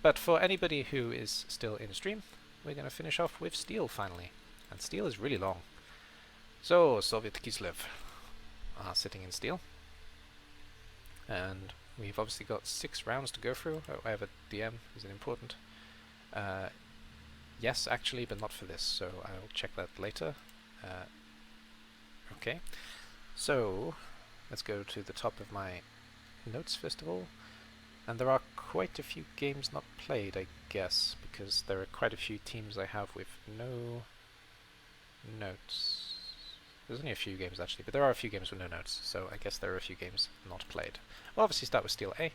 But for anybody who is still in stream, we're going to finish off with steel finally. And steel is really long. So, Soviet Kislev are sitting in steel. And we've obviously got 6 rounds to go through. Oh, I have a DM. Is it important? Yes, actually, but not for this. So I'll check that later. Okay. So, let's go to the top of my notes first of all. And there are quite a few games not played, I guess, because there are quite a few teams I have with no notes. There's only a few games actually, but there are a few games with no notes, so I guess there are a few games not played. We'll obviously start with Steel A.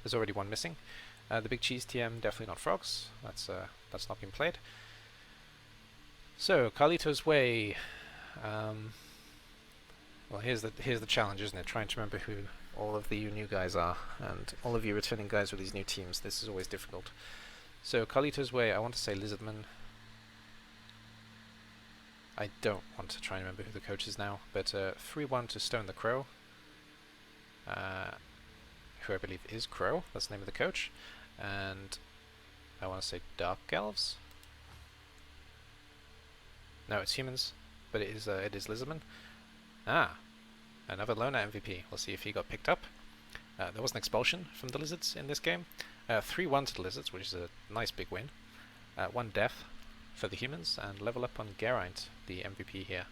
There's already one missing. The Big Cheese TM, definitely not Frogs. That's not been played. So, Carlito's Way. Well, here's the challenge, isn't it? Trying to remember who all of the new guys are, and all of you returning guys with these new teams. This is always difficult. So, Carlito's Way, I want to say Lizardman. I don't want to try and remember who the coach is now, but 3-1 to Stone the Crow, who I believe is Crow, that's the name of the coach, and I want to say Dark Elves. No, it's humans, but it is Lizardman. Ah, another loner MVP. We'll see if he got picked up. There was an expulsion from the Lizards in this game. 3-1 to the Lizards, which is a nice big win. 1 death for the humans, and level up on Geraint, the MVP here.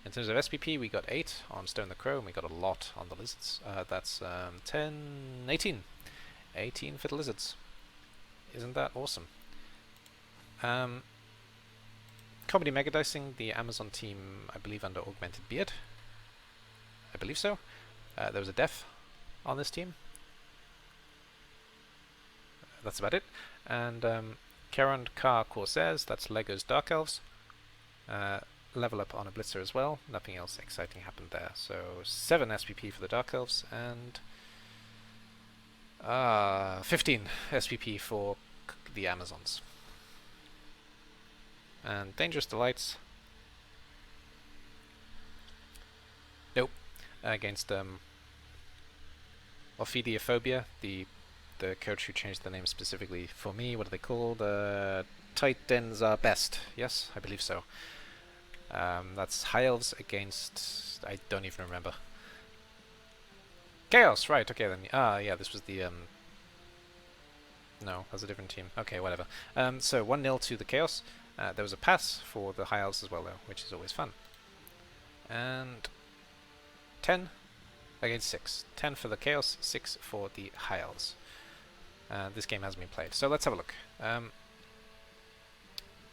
In terms of SPP, we got 8 on Stone the Crow, and we got a lot on the Lizards. That's 18 for the Lizards. Isn't that awesome? Comedy Mega Dicing, the Amazon team, I believe under Augmented Beard. I believe so. There was a death on this team. That's about it. And Karen Car Corsairs, that's Lego's Dark Elves. Level up on a Blitzer as well. Nothing else exciting happened there. So 7 SPP for the Dark Elves and 15 SPP for the Amazons. And Dangerous Delights. Nope. Against Ophidiophobia, the coach who changed the name specifically for me. What are they called? Titans are best. Yes, I believe so. That's High Elves against... I don't even remember. Chaos, right, okay then. Yeah, this was the... No, that's a different team. Okay, whatever. So 1-0 to the Chaos. There was a pass for the High Elves as well, though, which is always fun. And 10 against 6. 10 for the Chaos, 6 for the High Elves. This game hasn't been played, so let's have a look.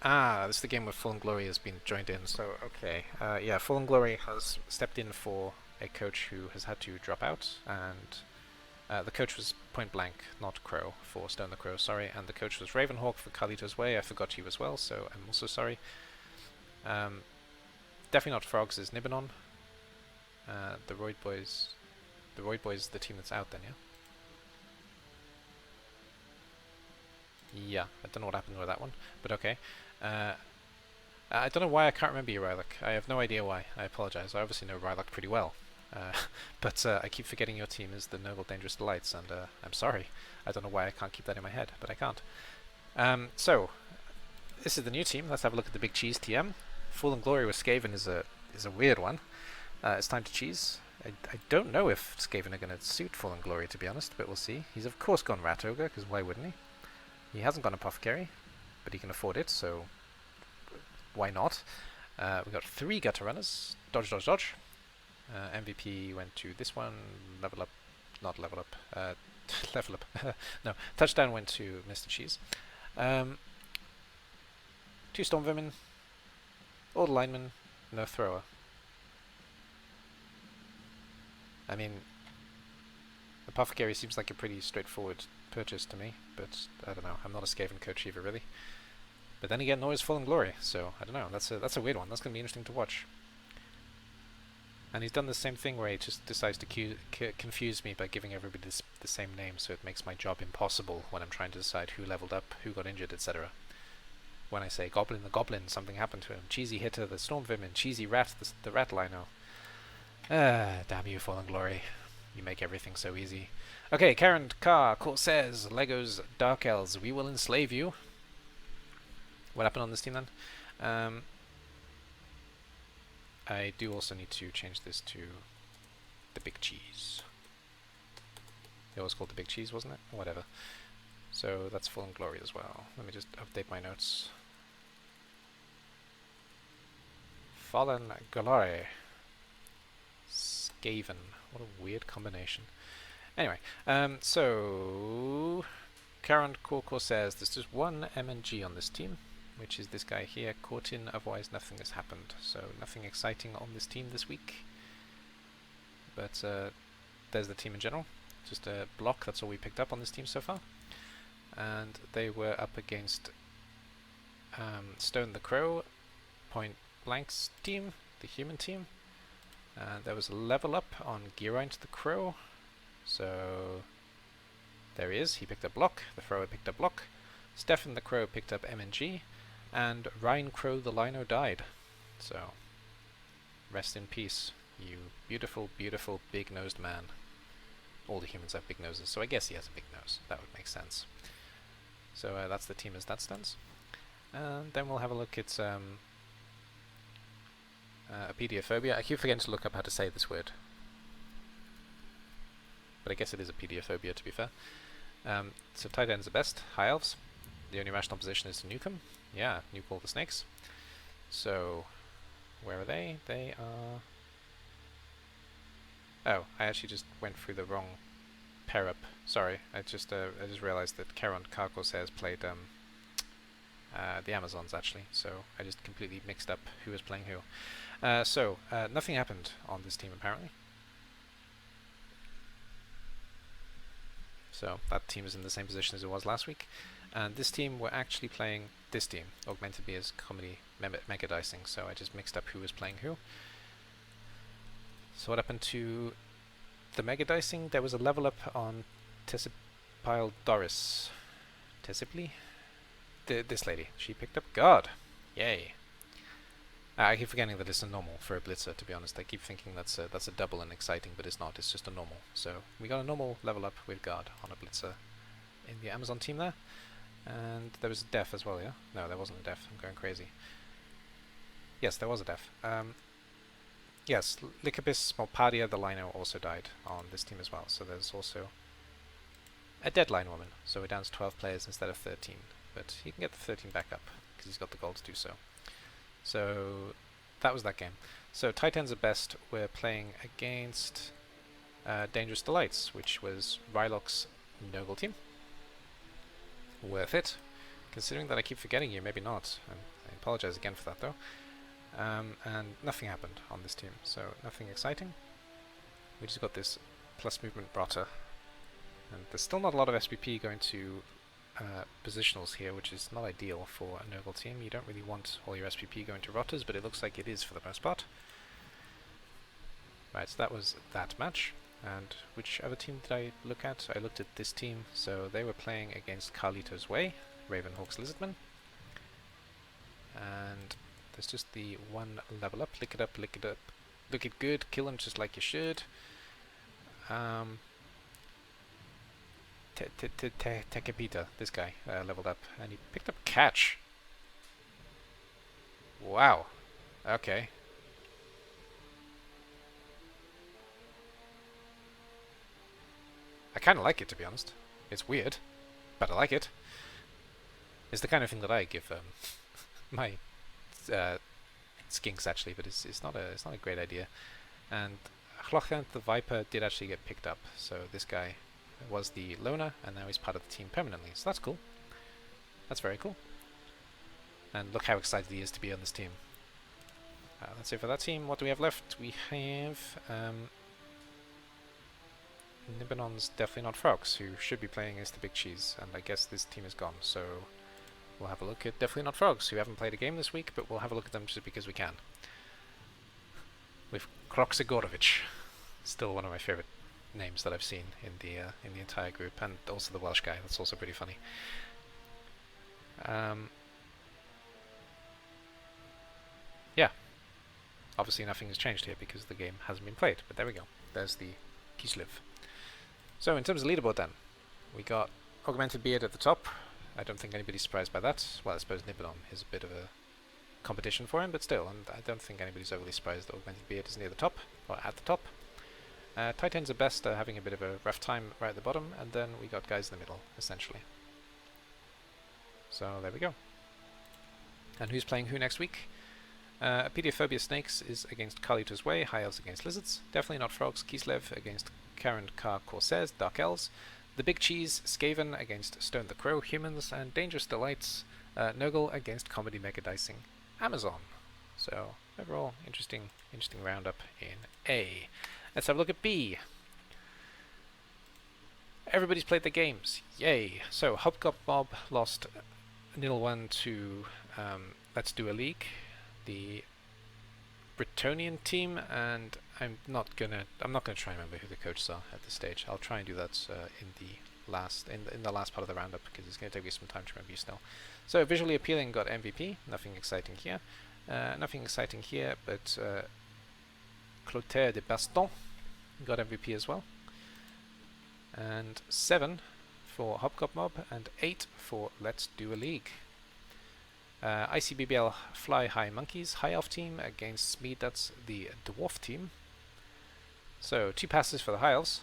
This is the game where Fallen Glory has been joined in, so okay. Yeah, Fallen Glory has stepped in for a coach who has had to drop out, and the coach was Point Blank, not Crow, for Stone the Crow, sorry, and the coach was Ravenhawk for Carlito's Way. I forgot you as well, so I'm also sorry. Definitely not Frogs is Nibanon. The Roid Boys is the team that's out then, yeah? Yeah, I don't know what happened with that one, but okay. I don't know why I can't remember you, Rylock. I have no idea why. I apologize. I obviously know Rylock pretty well. But I keep forgetting your team is the Noble Dangerous Delights, and I'm sorry. I don't know why I can't keep that in my head, but I can't. So, this is the new team. Let's have a look at the Big Cheese TM. Fallen Glory with Skaven is a weird one. It's time to cheese. I don't know if Skaven are going to suit Fallen Glory, to be honest, but we'll see. He's of course gone Rat Ogre, because why wouldn't he? He hasn't gone Apothecary, but he can afford it, so why not? We've got 3 Gutter Runners. Dodge, dodge, dodge. MVP went to this one. Level up. Not level up. Level up. No. Touchdown went to Mr. Cheese. 2 Storm Vermin. Order Lineman. No Thrower. I mean, Apothecary seems like a pretty straightforward purchase to me, but I don't know. I'm not a Skaven coach either, really. But then again, nor is Fallen Glory, so I don't know. That's a weird one. That's going to be interesting to watch. And he's done the same thing where he just decides to confuse me by giving everybody the same name, so it makes my job impossible when I'm trying to decide who leveled up, who got injured, etc. When I say Goblin the Goblin, something happened to him. Cheesy Hitter, the Storm Vermin. Cheesy Rat, the Rat Lino. Damn you, Fallen Glory. You make everything so easy. Okay, Karen Carr says, Legos Dark Elves, we will enslave you. What happened on this team then? I do also need to change this to the Big Cheese. It was called the Big Cheese, wasn't it? Whatever. So that's Full and Glory as well. Let me just update my notes. Fallen Glory. Skaven. What a weird combination. Anyway, so Karen Corcor says there's just one MNG on this team, which is this guy here, caught in, otherwise nothing has happened. So nothing exciting on this team this week. But there's the team in general. Just a block, that's all we picked up on this team so far. And they were up against Stone the Crow, Point Blank's team, the human team. There was a level up on Geraint the Crow. So there he is, he picked up block, the thrower picked up block, Stefan the Crow picked up MNG, and Ryan Crow the Lino died. So rest in peace, you beautiful, beautiful big-nosed man. All the humans have big noses, so I guess he has a big nose. That would make sense. So that's the team as that stands. And then we'll have a look at Apediophobia. I keep forgetting to look up how to say this word. But I guess it is Apediophobia, to be fair. So tight ends are best. High Elves. The only rational position is to nuke them. Yeah, nuke all the snakes. So, where are they? They are... Oh, I actually just went through the wrong pair up. Sorry, I just realized that Karen Carcos has played the Amazons actually, so I just completely mixed up who was playing who. So nothing happened on this team apparently. So that team is in the same position as it was last week, and this team were actually playing this team, Augmented Beer's Comedy Mega Dicing. So I just mixed up who was playing who. So what happened to the Mega Dicing? There was a level up on Tessipile Doris. Tessipli? This lady. She picked up God. Yay. I keep forgetting that it's a normal for a blitzer, to be honest. I keep thinking that's a double and exciting, but it's not. It's just a normal. So we got a normal level up with God on a blitzer in the Amazon team there. And there was a def as well, yeah? No, there wasn't a def. I'm going crazy. Yes, there was a def. Yes, Lycabis Smolpadia, the Lino, also died on this team as well. So there's also a deadline woman. So we're down to 12 players instead of 13. But he can get the 13 back up, because he's got the gold to do so. So that was that game. So Titans at best, we're playing against Dangerous Delights, which was Rylok's Noble team. Worth it. Considering that I keep forgetting you, maybe not. I apologize again for that though. And nothing happened on this team, so nothing exciting. We just got this plus movement rotter. And there's still not a lot of SPP going to positionals here, which is not ideal for a noble team. You don't really want all your SPP going to rotters, but it looks like it is for the most part. Right, so that was that match. And which other team did I look at? I looked at this team, so they were playing against Carlito's Way, Ravenhawk's Lizardman. And there's just the one level up, lick it up, lick it up, look it good, kill him just like you should. Tekapita, this guy, leveled up, and he picked up Catch. Wow. Okay. I kind of like it, to be honest. It's weird, but I like it. It's the kind of thing that I give my skinks actually, but it's not a great idea. And Hlochanth the Viper did actually get picked up, so this guy was the loner, and now he's part of the team permanently. So that's cool. That's very cool. And look how excited he is to be on this team. That's it for that team. What do we have left? We have Nibbanon's Definitely Not Frogs, who should be playing against the Big Cheese, and I guess this team is gone, so we'll have a look at Definitely Not Frogs, who haven't played a game this week, but we'll have a look at them just because we can. With Krokzagorovic, still one of my favourite names that I've seen in the entire group, and also the Welsh guy. That's also pretty funny. Yeah, obviously nothing has changed here because the game hasn't been played. But there we go. There's the Kislev. So in terms of leaderboard then, we got Augmented Beard at the top. I don't think anybody's surprised by that. Well, I suppose Nibidon is a bit of a competition for him, but still, and I don't think anybody's overly surprised that Augmented Beard is near the top, or at the top. Titans are best, having a bit of a rough time right at the bottom, and then we got guys in the middle, essentially. So there we go. And who's playing who next week? Pediophobia Snakes is against Carlito's Way, High Elves against Lizards, Definitely Not Frogs, Kislev against Karen Car Corsairs, Dark Elves, The Big Cheese, Skaven against Stone the Crow, Humans, and Dangerous Delights, Noggle against Comedy Mega Dicing, Amazon. So overall, interesting roundup in A. Let's have a look at B. Everybody's played the games. Yay! So Hobgob Mob lost 0-1 to Let's Do a League, the Bretonian team, and I'm not gonna try and remember who the coaches are at this stage. I'll try and do that in the last part of the roundup, because it's going to take me some time to remember you still. So Visually Appealing got MVP. Nothing exciting here. But Clotaire de Baston got MVP as well. And 7 for Hobgob Mob and 8 for Let's Do a League. ICBBL Fly High Monkeys High Elf team against Smeed, that's the Dwarf team. So 2 passes for the High Elves.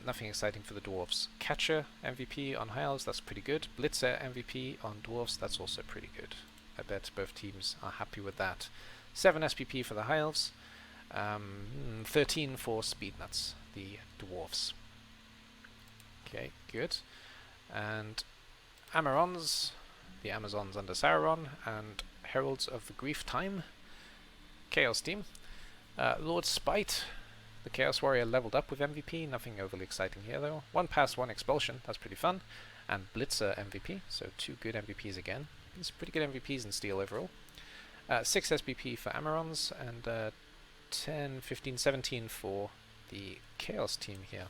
Nothing exciting for the Dwarves. Catcher MVP on High Elves, that's pretty good. Blitzer MVP on Dwarves, that's also pretty good. I bet both teams are happy with that. 7 SPP for the High Elves. 13 for Speednuts, the Dwarves. Okay, good. And Amarons, the Amazons under Sauron, and Heralds of the Grief Time, Chaos team. Lord Spite, the Chaos Warrior, leveled up with MVP. Nothing overly exciting here though. 1 pass, 1 expulsion, that's pretty fun. And Blitzer MVP, so 2 good MVPs again. These are pretty good MVPs in Steel overall. 6 SPP for Amarons, and 10, 15, 17 for the Chaos team here.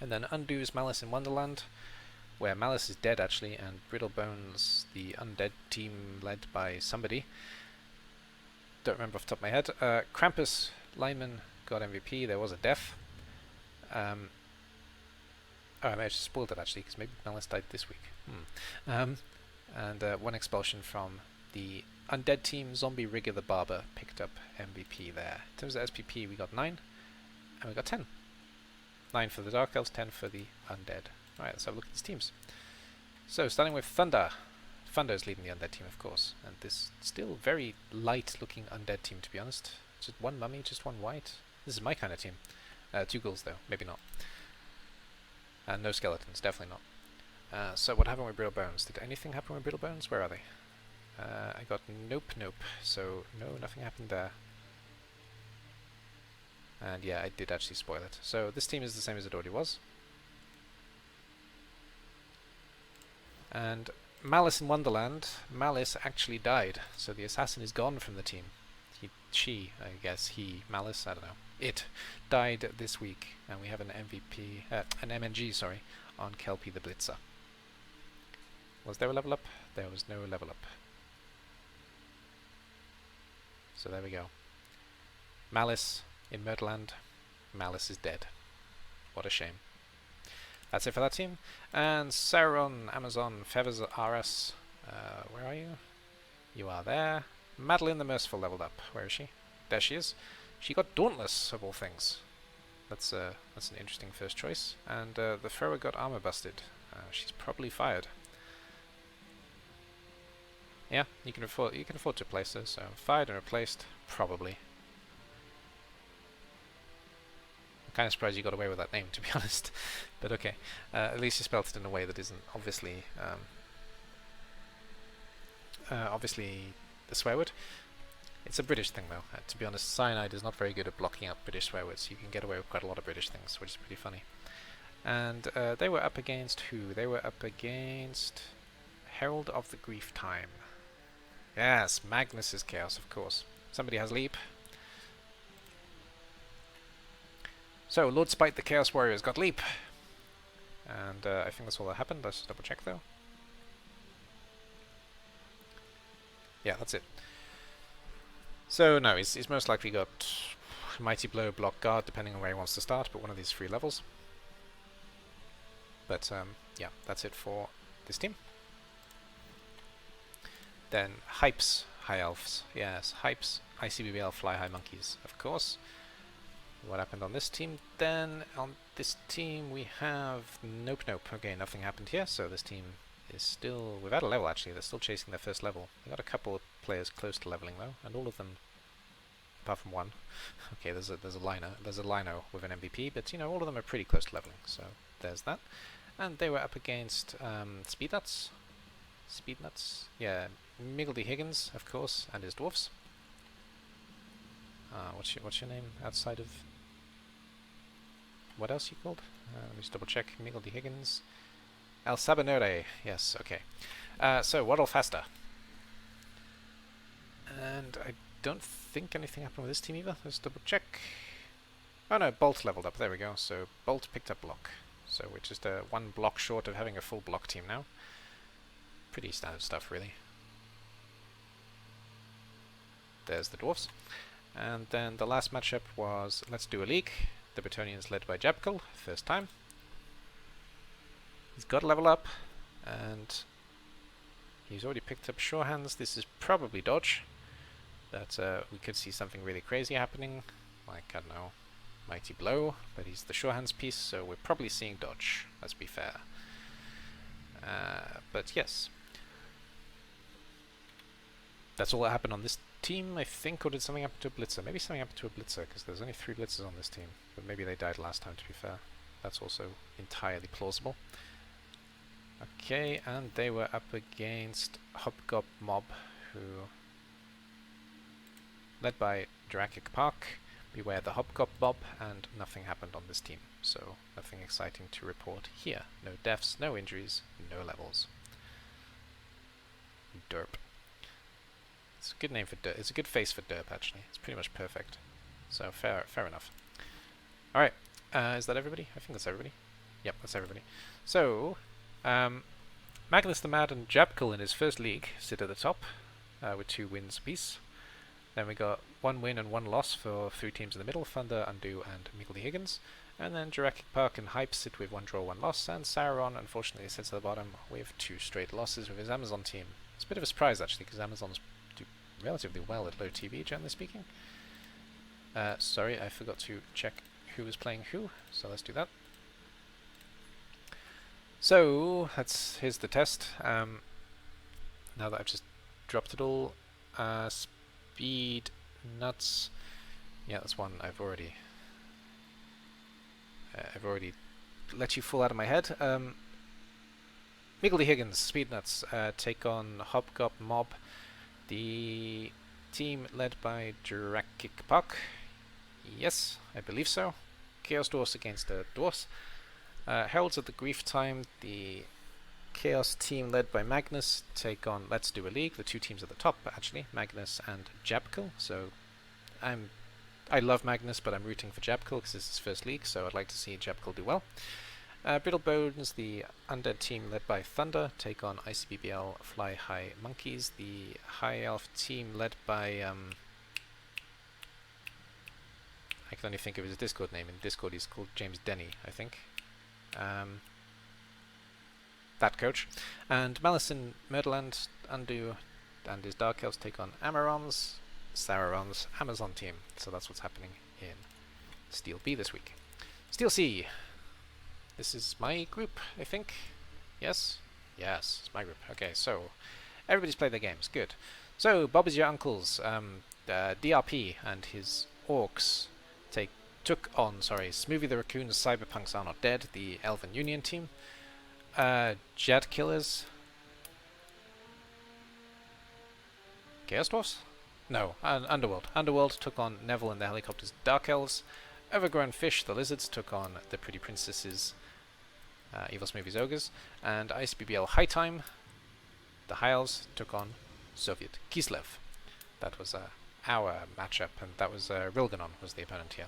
And then Undo's Malice in Wonderland, where Malice is dead actually, and Brittlebones, the undead team led by somebody. Don't remember off the top of my head. Krampus Lyman got MVP. There was a death. Oh, I may have just spoiled it actually, because maybe Malice died this week. And 1 expulsion from the undead team. Zombie Rigger the Barber picked up MVP there. In terms of SPP, we got 9, and we got 10. 9 for the Dark Elves, 10 for the undead. Alright, let's have a look at these teams. So, starting with Thunder. Thunder is leading the undead team, of course, and this still very light-looking undead team, to be honest. Just 1 mummy, just 1 white. This is my kind of team. 2 ghouls, though. Maybe not. And no skeletons, definitely not. So, what happened with Brittlebones? Did anything happen with Brittlebones? Where are they? I got nope. So, no, nothing happened there. And yeah, I did actually spoil it. So, this team is the same as it already was. And Malice in Wonderland, Malice actually died, so the assassin is gone from the team. Malice, I don't know. It died this week, and we have an MVP, an MNG, sorry, on Kelpie the Blitzer. Was there a level up? There was no level up. So there we go. Malice in Murderland, Malice is dead. What a shame. That's it for that team. And Sauron, Amazon, Feathers RS. Where are you? You are there. Madeline the Merciful leveled up. Where is she? There she is. She got Dauntless, of all things. That's an interesting first choice. And the Thrower got armor busted. She's probably fired. Yeah, you can afford to replace her. So fired and replaced, probably. I'm kind of surprised you got away with that name, to be honest. But okay, at least you spelled it in a way that isn't obviously the swear word. It's a British thing, though. To be honest, Cyanide is not very good at blocking out British swear words. You can get away with quite a lot of British things, which is pretty funny. And they were up against who? They were up against Herald of the Grief Time. Yes, Magnus's Chaos, of course. Somebody has Leap. So, Lord Spite the Chaos Warriors got Leap. And I think that's all that happened. Let's double check, though. Yeah, that's it. So, no, he's most likely got Mighty Blow, Block, Guard, depending on where he wants to start, but one of these 3 levels. But yeah, that's it for this team. Then Hypes, High Elves. Yes, Hypes, ICBBL Fly High Monkeys, of course. What happened on this team then? On this team we have... Nope. Okay, nothing happened here, so this team is still... Without a level, actually. They're still chasing their first level. They got a couple of players close to leveling, though, and all of them, apart from one. Okay, there's a lino with an MVP, but, you know, all of them are pretty close to leveling, so there's that. And they were up against Speednuts. Yeah, Miggledy Higgins, of course, and his dwarfs. What's your name outside of... What else you called? Let me just double check. Miggledy Higgins. El Sabanore. Yes, okay. So, Waddle Faster. And I don't think anything happened with this team either. Let's double check. Oh no, Bolt leveled up. There we go. So, Bolt picked up Block. So, we're just 1 block short of having a full Block team now. Pretty standard stuff, really. There's the dwarfs. And then the last matchup was Let's Do a League. The Bretonians led by Jabkul, first time. He's got to level up, and he's already picked up Sure Hands. This is probably dodge, but we could see something really crazy happening, like, I don't know, Mighty Blow, but he's the Sure Hands piece, so we're probably seeing dodge, let's be fair. But yes. That's all that happened on this team, I think, or did something happen to a Blitzer? Maybe something happened to a Blitzer, because there's only 3 Blitzers on this team, but maybe they died last time, to be fair. That's also entirely plausible. Okay, and they were up against Hobgob Mob, who... led by Jurassic Park. Beware the Hobgob Mob, and nothing happened on this team, so nothing exciting to report here. No deaths, no injuries, no levels. Derp. It's a good name for Derp. It's a good face for Derp, actually. It's pretty much perfect. So, fair enough. Alright, is that everybody? I think that's everybody. Yep, that's everybody. So, Magnus the Mad and Jabkul in his first league sit at the top, with 2 wins apiece. Then we got 1 win and 1 loss for 3 teams in the middle, Thunder, Undo, and Miggledy Higgins. And then Jurassic Park and Hype sit with 1 draw, 1 loss, and Sauron, unfortunately, sits at the bottom with 2 straight losses with his Amazon team. It's a bit of a surprise, actually, because Amazon's do relatively well at low TV, generally speaking. Sorry, I forgot to check who was playing who, so let's do that. So, here's the test. Now that I've just dropped it all, Speed Nuts. Yeah, that's one I've already let you fall out of my head. Miggledy Higgins, Speed Nuts, take on Hobgob Mob, the team led by Jurassic Park. Yes, I believe so. Chaos Dwarfs against the Dwarfs. Heralds of the Grief Time, the Chaos team led by Magnus, take on Let's Do a League, the 2 teams at the top, actually, Magnus and Jabkul. So, I love Magnus, but I'm rooting for Jabkul because it's his first league, so I'd like to see Jabkul do well. Brittle Bones, the Undead team led by Thunder, take on ICBBL Fly High Monkeys, the High Elf team led by... I can only think of his Discord name. In Discord he's called James Denny, I think. That coach. And Malison, Murderland, Undo, and his Dark Elves take on Amarons, Sauron's Amazon team. So that's what's happening in Steel B this week. Steel C. This is my group, I think. Yes? Yes, it's my group. Okay, so everybody's played their games. Good. So, Bob is your uncle's. DRP and his orcs took on, Smoothie the Raccoon's Cyberpunks Are Not Dead, the Elven Union team. Jet Killers. Chaos Dwarfs? No, Underworld. Underworld took on Neville and the Helicopter's Dark Elves. Overgrown Fish, the Lizards, took on the Pretty Princesses, Evil Smoothie's Ogres. And ICBBL High Time, the High Elves, took on Soviet Kislev. That was our matchup, and that was Rilganon was the opponent here.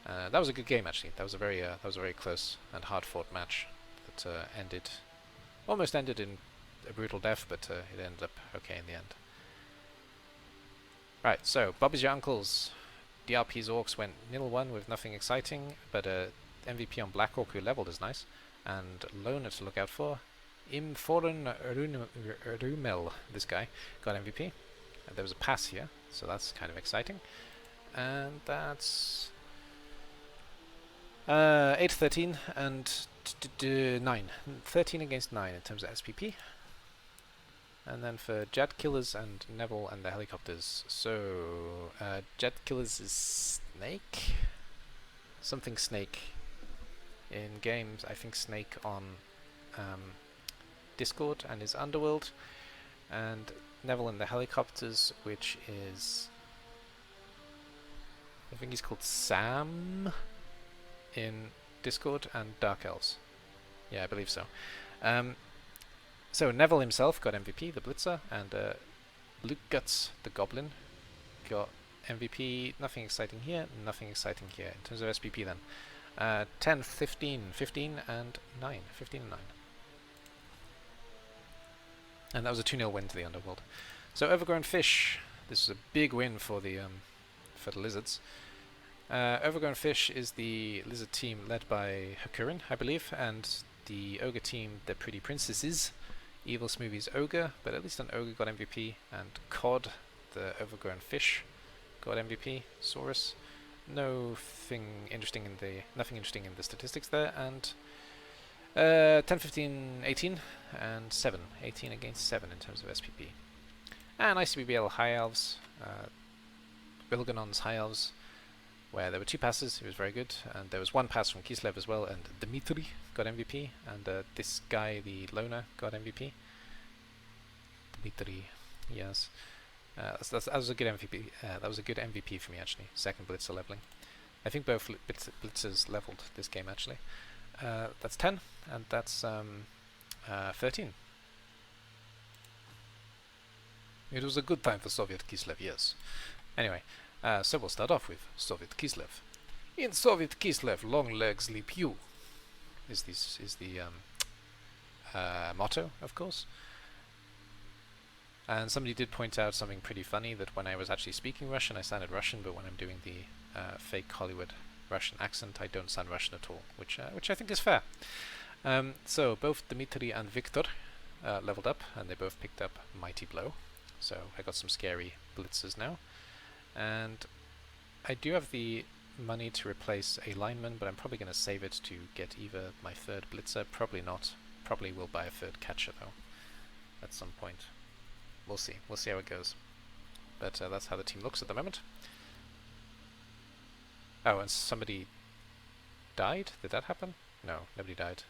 That was a good game, actually. That was a very close and hard-fought match that almost ended in a brutal death, but it ended up okay in the end. Right, so Bob is your uncle's DRP's Orcs went 0-1 with nothing exciting, but MVP on Black Orc who leveled is nice. And Loner to look out for. Imforen Rumel, this guy, got MVP. There was a pass here, so that's kind of exciting. And that's 8-13 and 9. 13 against 9 in terms of SPP. And then for Jet Killers and Neville and the helicopters. So, Jet Killers is Snake? Something Snake. In games, I think Snake on Discord and his Underworld. And Neville and the helicopters, which is... I think he's called Sam in Discord and Dark Elves. Yeah, I believe so. So Neville himself got MVP, the Blitzer, and Luke Guts, the Goblin, got MVP. Nothing exciting here, nothing exciting here. In terms of SPP then. 10, 15, 15 and 9. 15 and 9. And that was a 2-0 win to the Underworld. So Overgrown Fish, this was a big win for the Lizards. Overgrown Fish is the Lizard team led by Hakurin, I believe, and the Ogre team, the Pretty Princesses. Evil Smoothie's Ogre, but at least an Ogre got MVP, and Cod, the Overgrown Fish, got MVP. Saurus, nothing interesting in the statistics there, and 10, 15, 18, and 7. 18 against 7 in terms of SPP. And ICBBL High Elves, Wilganon's High Elves, where there were 2 passes, it was very good, and there was 1 pass from Kislev as well, and Dmitry got MVP, and this guy, the Loner, got MVP. Dmitry, yes. That was a good MVP. That was a good MVP for me, actually. Second Blitzer leveling. I think both Blitzers leveled this game, actually. That's 10, and that's 13. It was a good time for Soviet Kislev, yes. Anyway, so we'll start off with Soviet Kislev. In Soviet Kislev, long legs leap you. Is the motto, of course. And somebody did point out something pretty funny, that when I was actually speaking Russian, I sounded Russian, but when I'm doing the fake Hollywood Russian accent, I don't sound Russian at all, which I think is fair. So both Dmitry and Viktor leveled up, and they both picked up Mighty Blow. So I got some scary blitzers now. And I do have the money to replace a lineman, but I'm probably going to save it to get either my 3rd blitzer, probably not. Probably will buy a 3rd catcher though, at some point. We'll see. We'll see how it goes. But that's how the team looks at the moment. Oh, and somebody died? Did that happen? No, nobody died.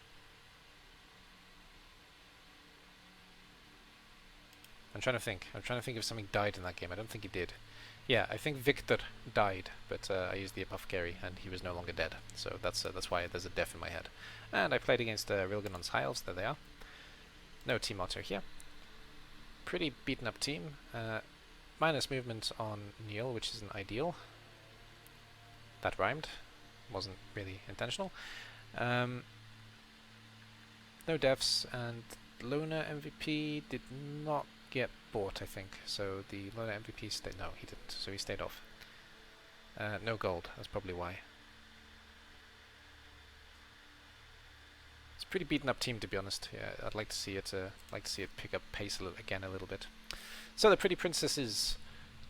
I'm trying to think. I'm trying to think if something died in that game. I don't think he did. Yeah, I think Victor died, but I used the Apothecary and he was no longer dead. So that's why there's a death in my head. And I played against Rilganon's High Elves. There they are. No team motto here. Pretty beaten up team. Minus movement on Neil, which isn't ideal. That rhymed. Wasn't really intentional. No deaths, and Loner MVP did not get bought, I think. So the Loner MVP stayed. No, he didn't. So he stayed off. No gold. That's probably why. It's a pretty beaten up team, to be honest. Yeah, I'd like to see it. Pick up pace again a little bit. So the Pretty Princesses,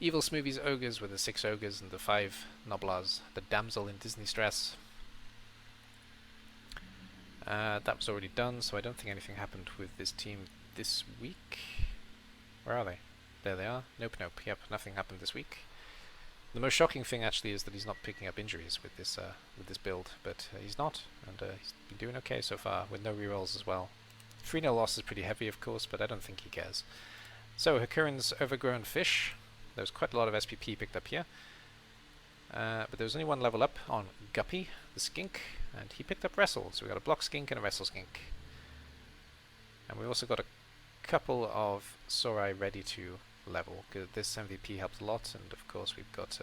Evil Smoothies Ogres with the 6 Ogres and the 5 Noblars, the Damsel in Disney Stress. That was already done, so I don't think anything happened with this team this week. Where are they? There they are. Nope, nope. Yep, nothing happened this week. The most shocking thing actually is that he's not picking up injuries with this build, but he's not, and he's been doing okay so far with no rerolls as well. 3-0 loss is pretty heavy, of course, but I don't think he cares. So Hakurin's Overgrown Fish. There was quite a lot of SPP picked up here, but there was only 1 level up on Guppy, the Skink, and he picked up Wrestle. So we got a Block Skink and a Wrestle Skink, and we also got a couple of Sorai ready to level. This MVP helps a lot, and of course we've got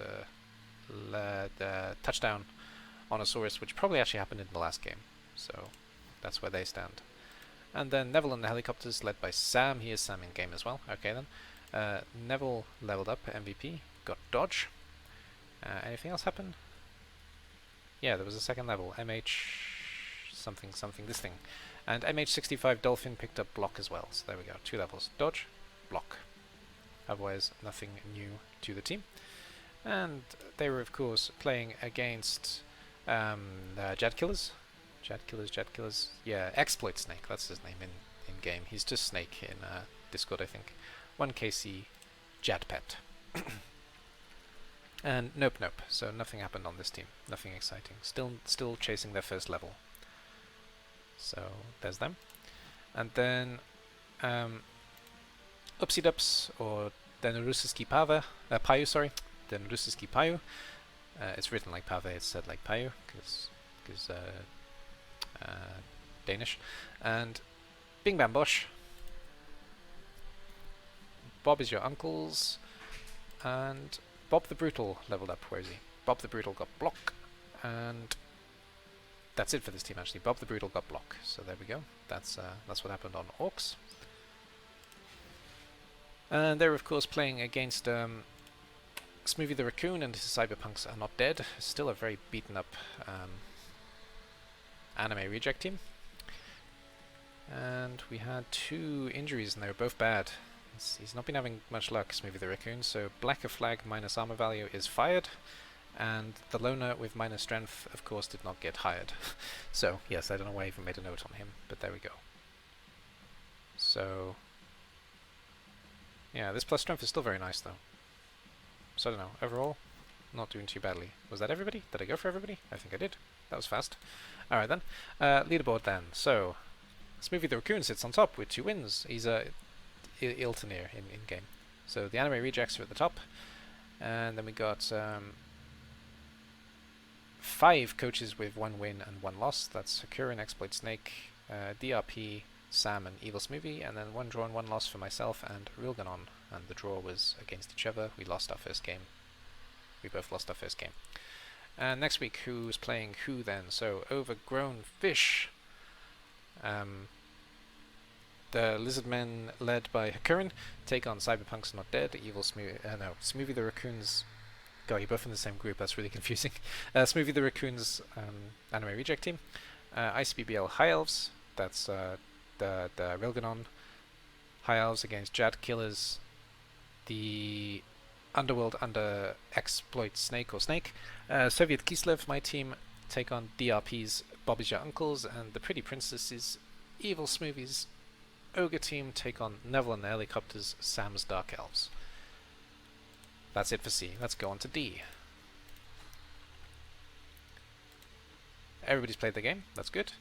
the touchdown on a Saurus, which probably actually happened in the last game, so that's where they stand. And then Neville and the helicopters, led by Sam. He is Sam in game as well. Okay then. Neville leveled up MVP, got Dodge. Anything else happen? Yeah, there was a second level. MH something something, this thing. And MH65 Dolphin picked up block as well. So there we go. 2 levels. Dodge, block. Otherwise, nothing new to the team. And they were, of course, playing against Jad Killers. Jad Killers. Yeah, Exploit Snake. That's his name in game. He's just Snake in Discord, I think. 1KC Jad Pet. And nope. So nothing happened on this team. Nothing exciting. Still chasing their first level. So there's them. And then Upsy Dups, or Den Russiski Payu, sorry. Den Russiski Payu. It's written like Pave, it's said like Payu, because Danish. And Bing Bam Bosh. Bob is your uncle's. And Bob the Brutal leveled up. Where is he? Bob the Brutal got block. And that's it for this team, actually. Bob the Brutal got block. So there we go. That's what happened on Orcs. And they're, of course, playing against Smoothie the Raccoon, and his Cyberpunks are not dead. Still a very beaten up anime reject team. And we had 2 injuries, and they were both bad. He's not been having much luck, Smoothie the Raccoon, so Blacker Flag minus armor value is fired, and the Loner with minus strength, of course, did not get hired. So, yes, I don't know why I even made a note on him, but there we go. So, yeah, this plus strength is still very nice, though. So, I don't know, overall, not doing too badly. Was that everybody? Did I go for everybody? I think I did. That was fast. Alright then, leaderboard then. So, Smoothie the Raccoon sits on top with 2 wins. He's a Iltanir in game. So the anime rejects are at the top, and then we got 5 coaches with 1 win and 1 loss. That's Hakurin, Exploit Snake, DRP, Sam, and Evil Smoothie, and then 1 draw and 1 loss for myself and Rilganon. And the draw was against each other. We lost our first game. We both lost our first game. And next week, who's playing who then? So Overgrown Fish. The Lizardmen, led by Hakurin, take on Cyberpunks Not Dead, Evil Smoothie the Raccoon's... God, you're both in the same group, that's really confusing. Smoothie the Raccoon's anime reject team. ICBBL High Elves, that's the Rilganon High Elves against Jad Killers, the Underworld under Exploit Snake or Snake. Soviet Kislev, my team, take on DRP's Bob is Your Uncle's, and the Pretty Princesses, Evil Smoothie's Ogre team take on Neville and the Helicopters, Sam's Dark Elves. That's it for C. Let's go on to D. Everybody's played the game. That's good.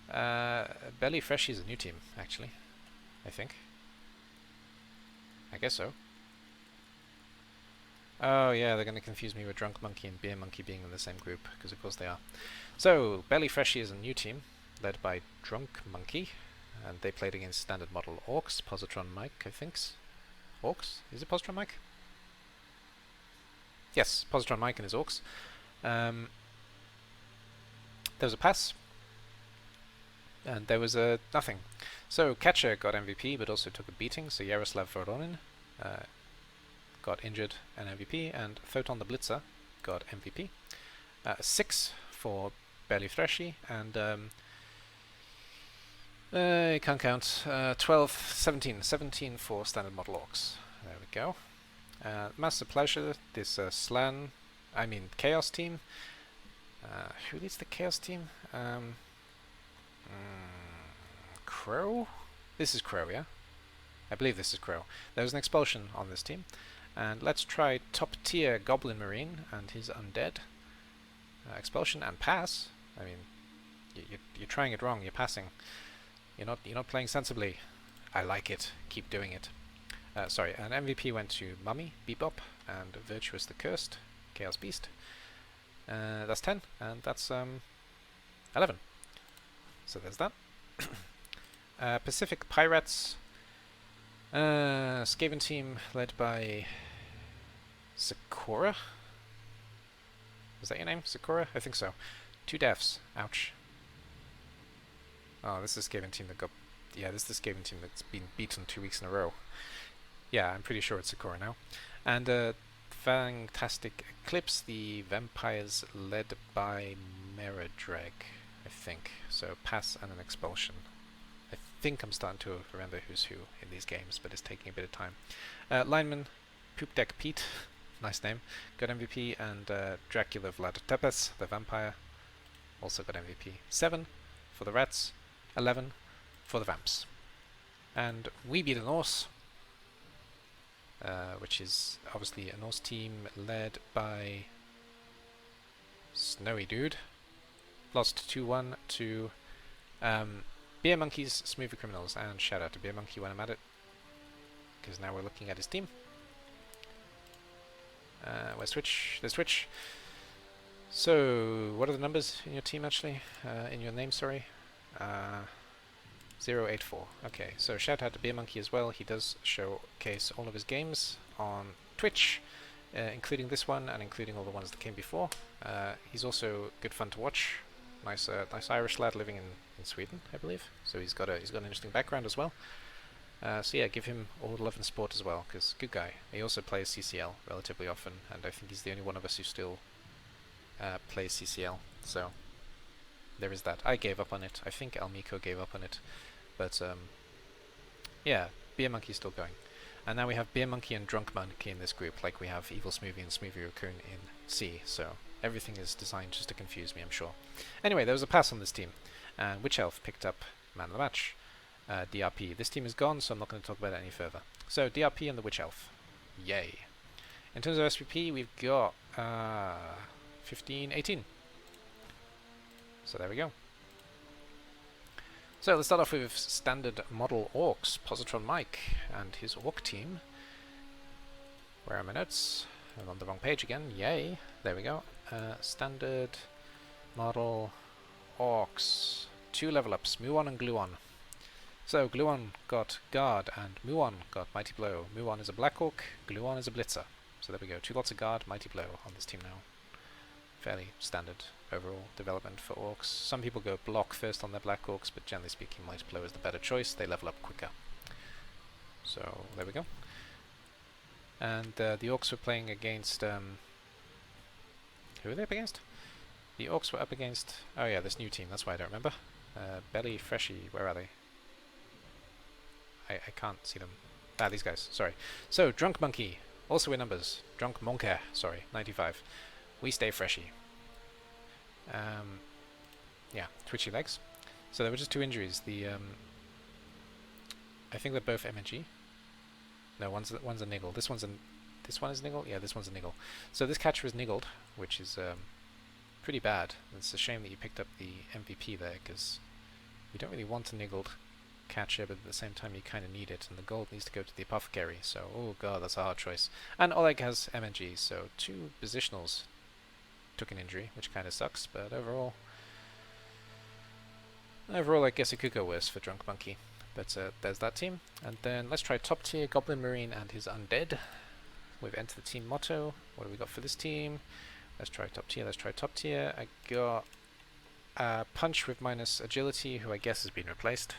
Belly Freshie is a new team, actually. I think. I guess so. Oh yeah, they're going to confuse me with Drunk Monkey and Beer Monkey being in the same group, because of course they are. So, Belly Freshie is a new team, led by Drunk Monkey. And they played against standard model Orcs, Positron Mike, I think. Orcs? Is it Positron Mike? Yes, Positron Mike and his Orcs. There was a pass, and there was a nothing. So Catcher got MVP, but also took a beating, so Yaroslav Voronin got injured and MVP, and Photon the Blitzer got MVP. 6 for Belly Freshie, and... I can't count. 17 for standard model Orcs. There we go. Master Pleasure, this Chaos team. Who leads the Chaos team? Crow? This is Crow, yeah? I believe this is Crow. There was an expulsion on this team. And let's try top tier Goblin Marine and his Undead. Expulsion and pass. I mean, you're trying it wrong, you're passing. You're not playing sensibly. I like it. Keep doing it. Sorry, an MVP went to Mummy, Bebop, and Virtuous the Cursed, Chaos Beast. That's 10, and that's 11. So there's that. Pacific Pirates, Skaven team led by Sakura. Is that your name, Sakura? I think so. 2 deaths. Ouch. Oh, this is the Skaven team that got... Yeah, this is the Skaven team that's been beaten 2 weeks in a row. Yeah, I'm pretty sure it's Sakura now. And Fantastic Eclipse, the vampires led by Meradrag, I think. So pass and an expulsion. I think I'm starting to remember who's who in these games, but it's taking a bit of time. Lineman, Poop Deck Pete, nice name, got MVP, and Dracula Vlad Tepes, the vampire, also got MVP. 7 for the rats, 11 for the vamps. And we beat a Norse, which is obviously a Norse team led by Snowy Dude. Lost 2-1 to Beer Monkeys, Smoothie Criminals, and shout out to Beer Monkey when I'm at it, because now we're looking at his team. Where's Twitch? There's Twitch. So, what are the numbers in your team actually? In your name, sorry. 084. Okay, so shout out to Beer Monkey as well. He does showcase all of his games on Twitch, including this one and including all the ones that came before. He's also good fun to watch. Nice Irish lad living in Sweden, I believe. So he's got an interesting background as well. So yeah, give him all the love and support as well, because good guy. He also plays CCL relatively often, and I think he's the only one of us who still plays CCL. So there is that. I gave up on it. I think Almiko gave up on it, but yeah, Beer Monkey's still going. And now we have Beer Monkey and Drunk Monkey in this group, like we have Evil Smoothie and Smoothie Raccoon in C. So everything is designed just to confuse me, I'm sure. Anyway, there was a pass on this team. Witch Elf picked up Man of the Match. DRP. This team is gone, so I'm not going to talk about it any further. So, DRP and the Witch Elf. Yay. In terms of SPP, we've got 15, 18. So there we go. So let's start off with standard model orcs. Positron Mike and his orc team. Where are my notes? I'm on the wrong page again. Yay. There we go. Standard model orcs. 2 level ups, Muon and Gluon. So Gluon got Guard and Muon got Mighty Blow. Muon is a Black Orc, Gluon is a Blitzer. So there we go, 2 lots of Guard, Mighty Blow on this team now. Fairly standard overall development for orcs. Some people go block first on their Black Orcs, but generally speaking Mighty Blow is the better choice. They level up quicker. So there we go. And the orcs were playing against... who were they up against? The orcs were up against... oh yeah, this new team, that's why I don't remember. Belly Freshy, where are they? I can't see them. Ah, these guys, sorry. So, Drunk Monkey, also in numbers. Drunk Monkey, sorry, 95. We stay freshy. Yeah, twitchy legs. So there were just 2 injuries. The I think they're both MNG. No, one's a niggle. This one is niggle? Yeah, this one's a niggle. So this catcher is niggled, which is pretty bad. It's a shame that you picked up the MVP there, because you don't really want a niggled catcher, but at the same time you kind of need it, and the gold needs to go to the apothecary, so oh god, that's a hard choice. And Oleg has MNG, so 2 positionals took an injury, which kind of sucks, but overall I guess it could go worse for Drunk Monkey. But there's that team. And then let's try top tier Goblin Marine and his Undead. We've entered the team motto. What do we got for this team? Let's try top tier, let's try top tier. I got Punch with minus agility, who I guess has been replaced.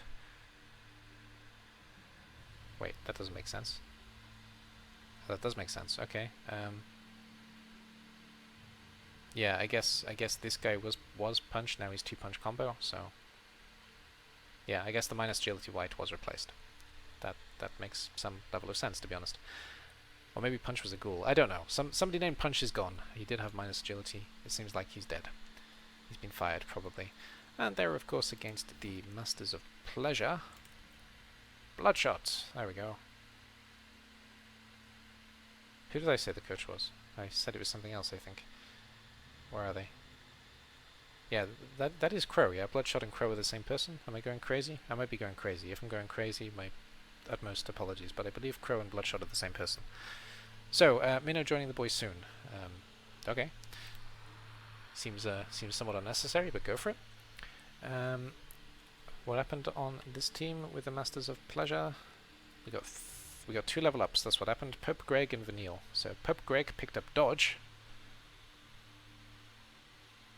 Wait, that doesn't make sense. Oh, that does make sense. Okay. Yeah, I guess this guy was Punch. Now he's 2 punch combo. So yeah, I guess the minus agility white was replaced. That makes some level of sense, to be honest. Or maybe Punch was a ghoul. I don't know. Somebody named Punch is gone. He did have minus agility. It seems like he's dead. He's been fired, probably. And they're of course against the Masters of Pleasure. Bloodshot! There we go. Who did I say the coach was? I said it was something else, I think. Where are they? Yeah, that is Crow, yeah? Bloodshot and Crow are the same person? Am I going crazy? I might be going crazy. If I'm going crazy, my utmost apologies, but I believe Crow and Bloodshot are the same person. So, Minnow joining the boys soon. Okay. Seems somewhat unnecessary, but go for it. What happened on this team with the Masters of Pleasure? We got 2 level ups. That's what happened. Pope Greg and Vanille. So Pope Greg picked up Dodge.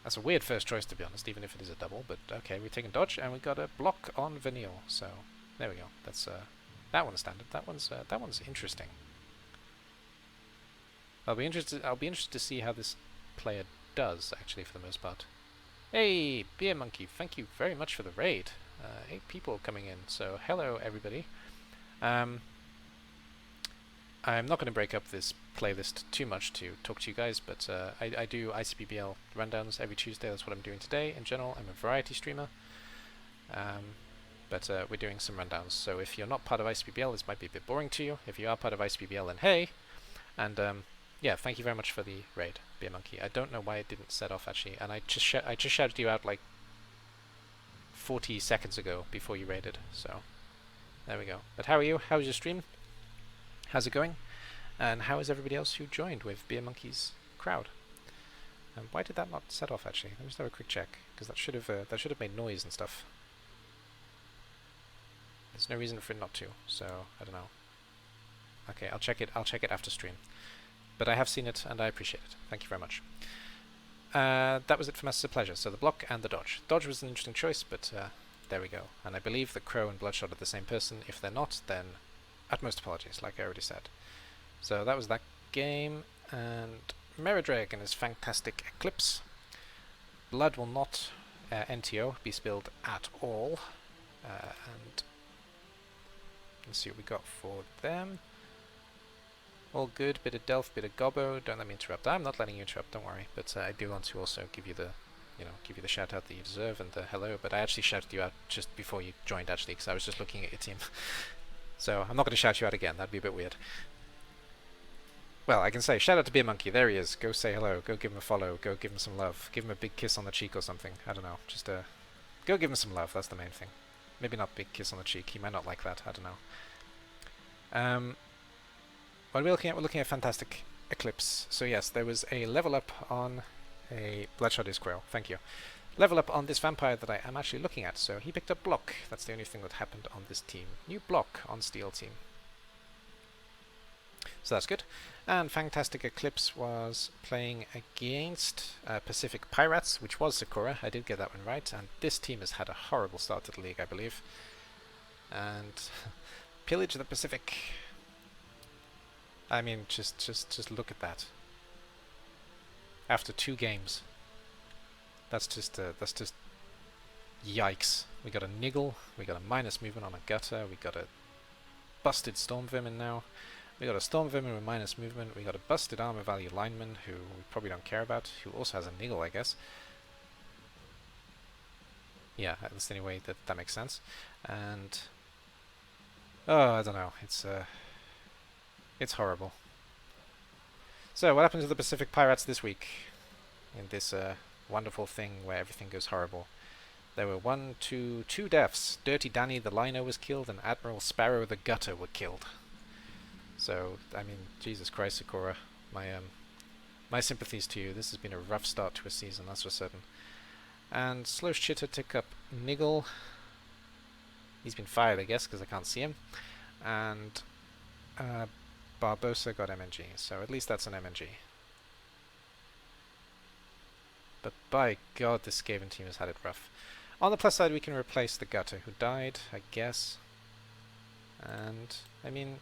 That's a weird first choice, to be honest, even if it is a double. But okay, we're taking Dodge, and we got a block on Vanille. So there we go. That's that one's standard. That one's interesting. I'll be interested to see how this player does, actually, for the most part. Hey, Beer Monkey, thank you very much for the raid. 8 people coming in, so hello everybody. I'm not going to break up this playlist too much to talk to you guys, but I do ICBBL rundowns every Tuesday. That's what I'm doing today. In general, I'm a variety streamer, but we're doing some rundowns. So if you're not part of ICBBL, this might be a bit boring to you. If you are part of ICBBL, then hey! And yeah, thank you very much for the raid, Beer Monkey. I don't know why it didn't set off, actually, and I just shouted you out like 40 seconds ago before you raided, so there we go. But how are you? How's your stream? How's it going? And how is everybody else who joined with Beer Monkey's crowd? Why did that not set off, actually? Let me just have a quick check, because that should have made noise and stuff. There's no reason for it not to, so I don't know. Okay, I'll check it after stream. But I have seen it, and I appreciate it. Thank you very much. That was it for Masters of Pleasure. So the block and the dodge. Dodge was an interesting choice, but there we go. And I believe that Crow and Bloodshot are the same person. If they're not, then utmost apologies, like I already said. So that was that game. And Meridrag and his fantastic Eclipse. Blood will not NTO be spilled at all. And let's see what we got for them. All good, bit of Delph, bit of Gobbo. Don't let me interrupt. I'm not letting you interrupt, don't worry. But I do want to also give you the, give you the shout out that you deserve and the hello. But I actually shouted you out just before you joined, actually, because I was just looking at your team. So I'm not going to shout you out again. That'd be a bit weird. Well, I can say shout out to Beer Monkey. There he is. Go say hello. Go give him a follow. Go give him some love. Give him a big kiss on the cheek or something. I don't know. Just go give him some love. That's the main thing. Maybe not big kiss on the cheek. He might not like that. I don't know. What are we looking at? We're looking at Fantastic Eclipse. So yes, there was a level up on a Bloodshot is Quail. Thank you. Level up on this vampire that I am actually looking at. So he picked up block. That's the only thing that happened on this team. New block on Steel team. So that's good. And Fantastic Eclipse was playing against Pacific Pirates, which was Sakura. I did get that one right. And this team has had a horrible start to the league, I believe. And Pillage of the Pacific. I mean, just look at that. After 2 games, that's just yikes. We got a niggle, we got a minus movement on a gutter, we got a busted storm vermin now. We got a storm vermin with minus movement. We got a busted armor value lineman who we probably don't care about, who also has a niggle, I guess. Yeah, that's the only way that makes sense. And oh, I don't know. It's horrible. So, what happened to the Pacific Pirates this week? In this wonderful thing where everything goes horrible. There were two deaths. Dirty Danny the Liner was killed, and Admiral Sparrow the Gutter were killed. So, I mean, Jesus Christ, Sakura. My sympathies to you. This has been a rough start to a season, that's for certain. And Slow Chitter took up Niggle. He's been fired, I guess, because I can't see him. And Barbosa got MNG, so at least that's an MNG. But by God, this Skaven team has had it rough. On the plus side, we can replace the Gutter, who died, I guess. And, I mean...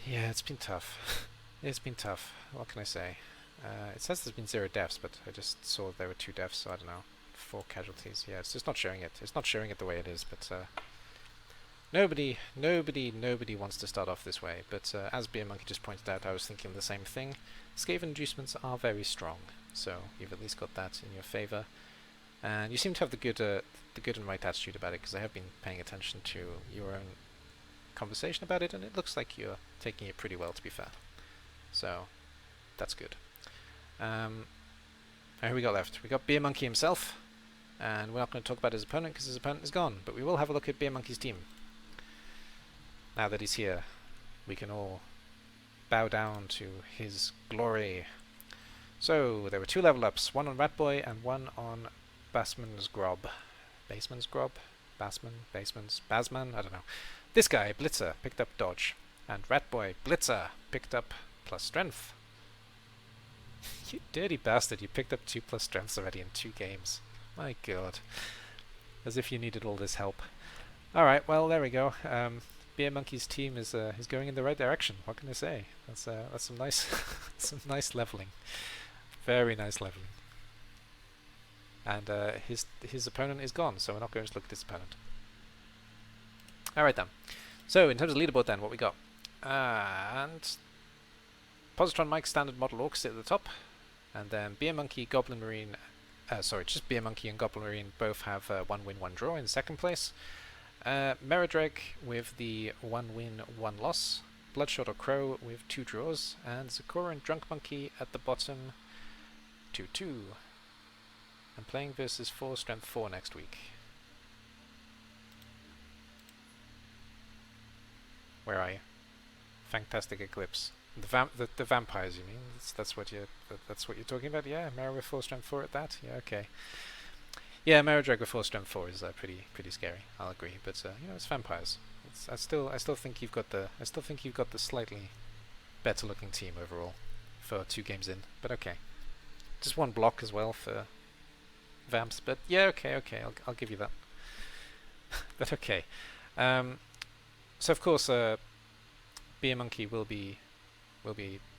yeah, it's been tough. It's been tough. What can I say? It says there's been 0 deaths, but I just saw there were 2 deaths, so I don't know. 4 casualties. Yeah, it's just not showing it. It's not showing it the way it is, but... Nobody wants to start off this way, but as Beer Monkey just pointed out, I was thinking the same thing. Skaven inducements are very strong, so you've at least got that in your favour. And you seem to have the good and right attitude about it, because I have been paying attention to your own conversation about it, and it looks like you're taking it pretty well, to be fair. So, that's good. Who we got left? We got Beer Monkey himself, and we're not going to talk about his opponent, because his opponent is gone, but we will have a look at Beer Monkey's team. Now that he's here, we can all bow down to his glory. So, there were 2 level ups, one on Ratboy and one on Bassman's Grob. Baseman's Grob? Basman? I don't know. This guy, Blitzer, picked up Dodge, and Ratboy, Blitzer, picked up plus Strength. You dirty bastard, you picked up 2 plus Strengths already in 2 games. My God. As if you needed all this help. Alright, well, there we go. Beer Monkey's team is going in the right direction. What can I say? That's some nice some nice leveling. Very nice leveling. And his opponent is gone, so we're not going to look at his opponent. Alright then. So in terms of leaderboard then, what we got? And Positron Mike Standard Model Orcs sit at the top. And then Beer Monkey, Goblin Marine, just Beer Monkey and Goblin Marine both have 1 win, 1 draw in second place. Meradrag with the 1 win, 1 loss. Bloodshot or Crow with 2 draws. And Zakora and Drunk Monkey at the bottom, 2-2. I'm playing versus 4 Strength 4 next week. Where are you? Fantastic Eclipse. The vampires, you mean? That's what you're talking about? Yeah, Mera with 4 Strength 4 at that? Yeah, okay. Yeah, Meradrag with 4 Strength 4 is pretty scary. I'll agree, but you know, it's vampires. I still think you've got the slightly better looking team overall for 2 games in. But okay, just 1 block as well for vamps. But yeah, okay, I'll give you that. But okay, so of course, Beer Monkey will be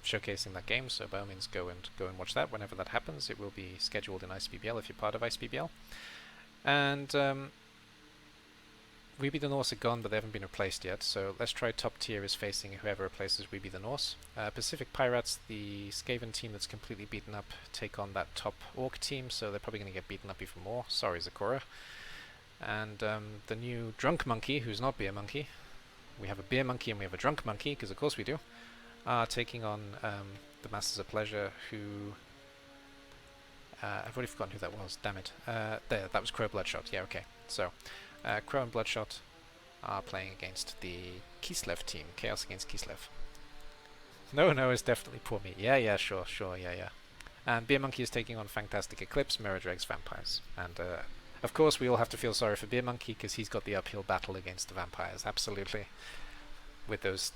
showcasing that game, so by all means go and watch that whenever that happens. It will be scheduled in ICBBL if you're part of ICBBL. And We Be the Norse are gone, but they haven't been replaced yet, so let's try top tier is facing whoever replaces We Be the Norse. Pacific Pirates, the Skaven team that's completely beaten up, take on that top Orc team, so they're probably going to get beaten up even more. Sorry, Zakora. And the new Drunk Monkey, who's not Beer Monkey, we have a Beer Monkey and we have a Drunk Monkey, because of course we do, are taking on the Masters of Pleasure, who... I've already forgotten who that was, damn it. There, that was Crow Bloodshot, yeah, okay. So, Crow and Bloodshot are playing against the Kislev team, Chaos against Kislev. No, it's definitely poor me. Yeah, sure, yeah. And Beer Monkey is taking on Fantastic Eclipse, Meradrag's Vampires. And, of course, we all have to feel sorry for Beer Monkey, because he's got the uphill battle against the Vampires, absolutely. With those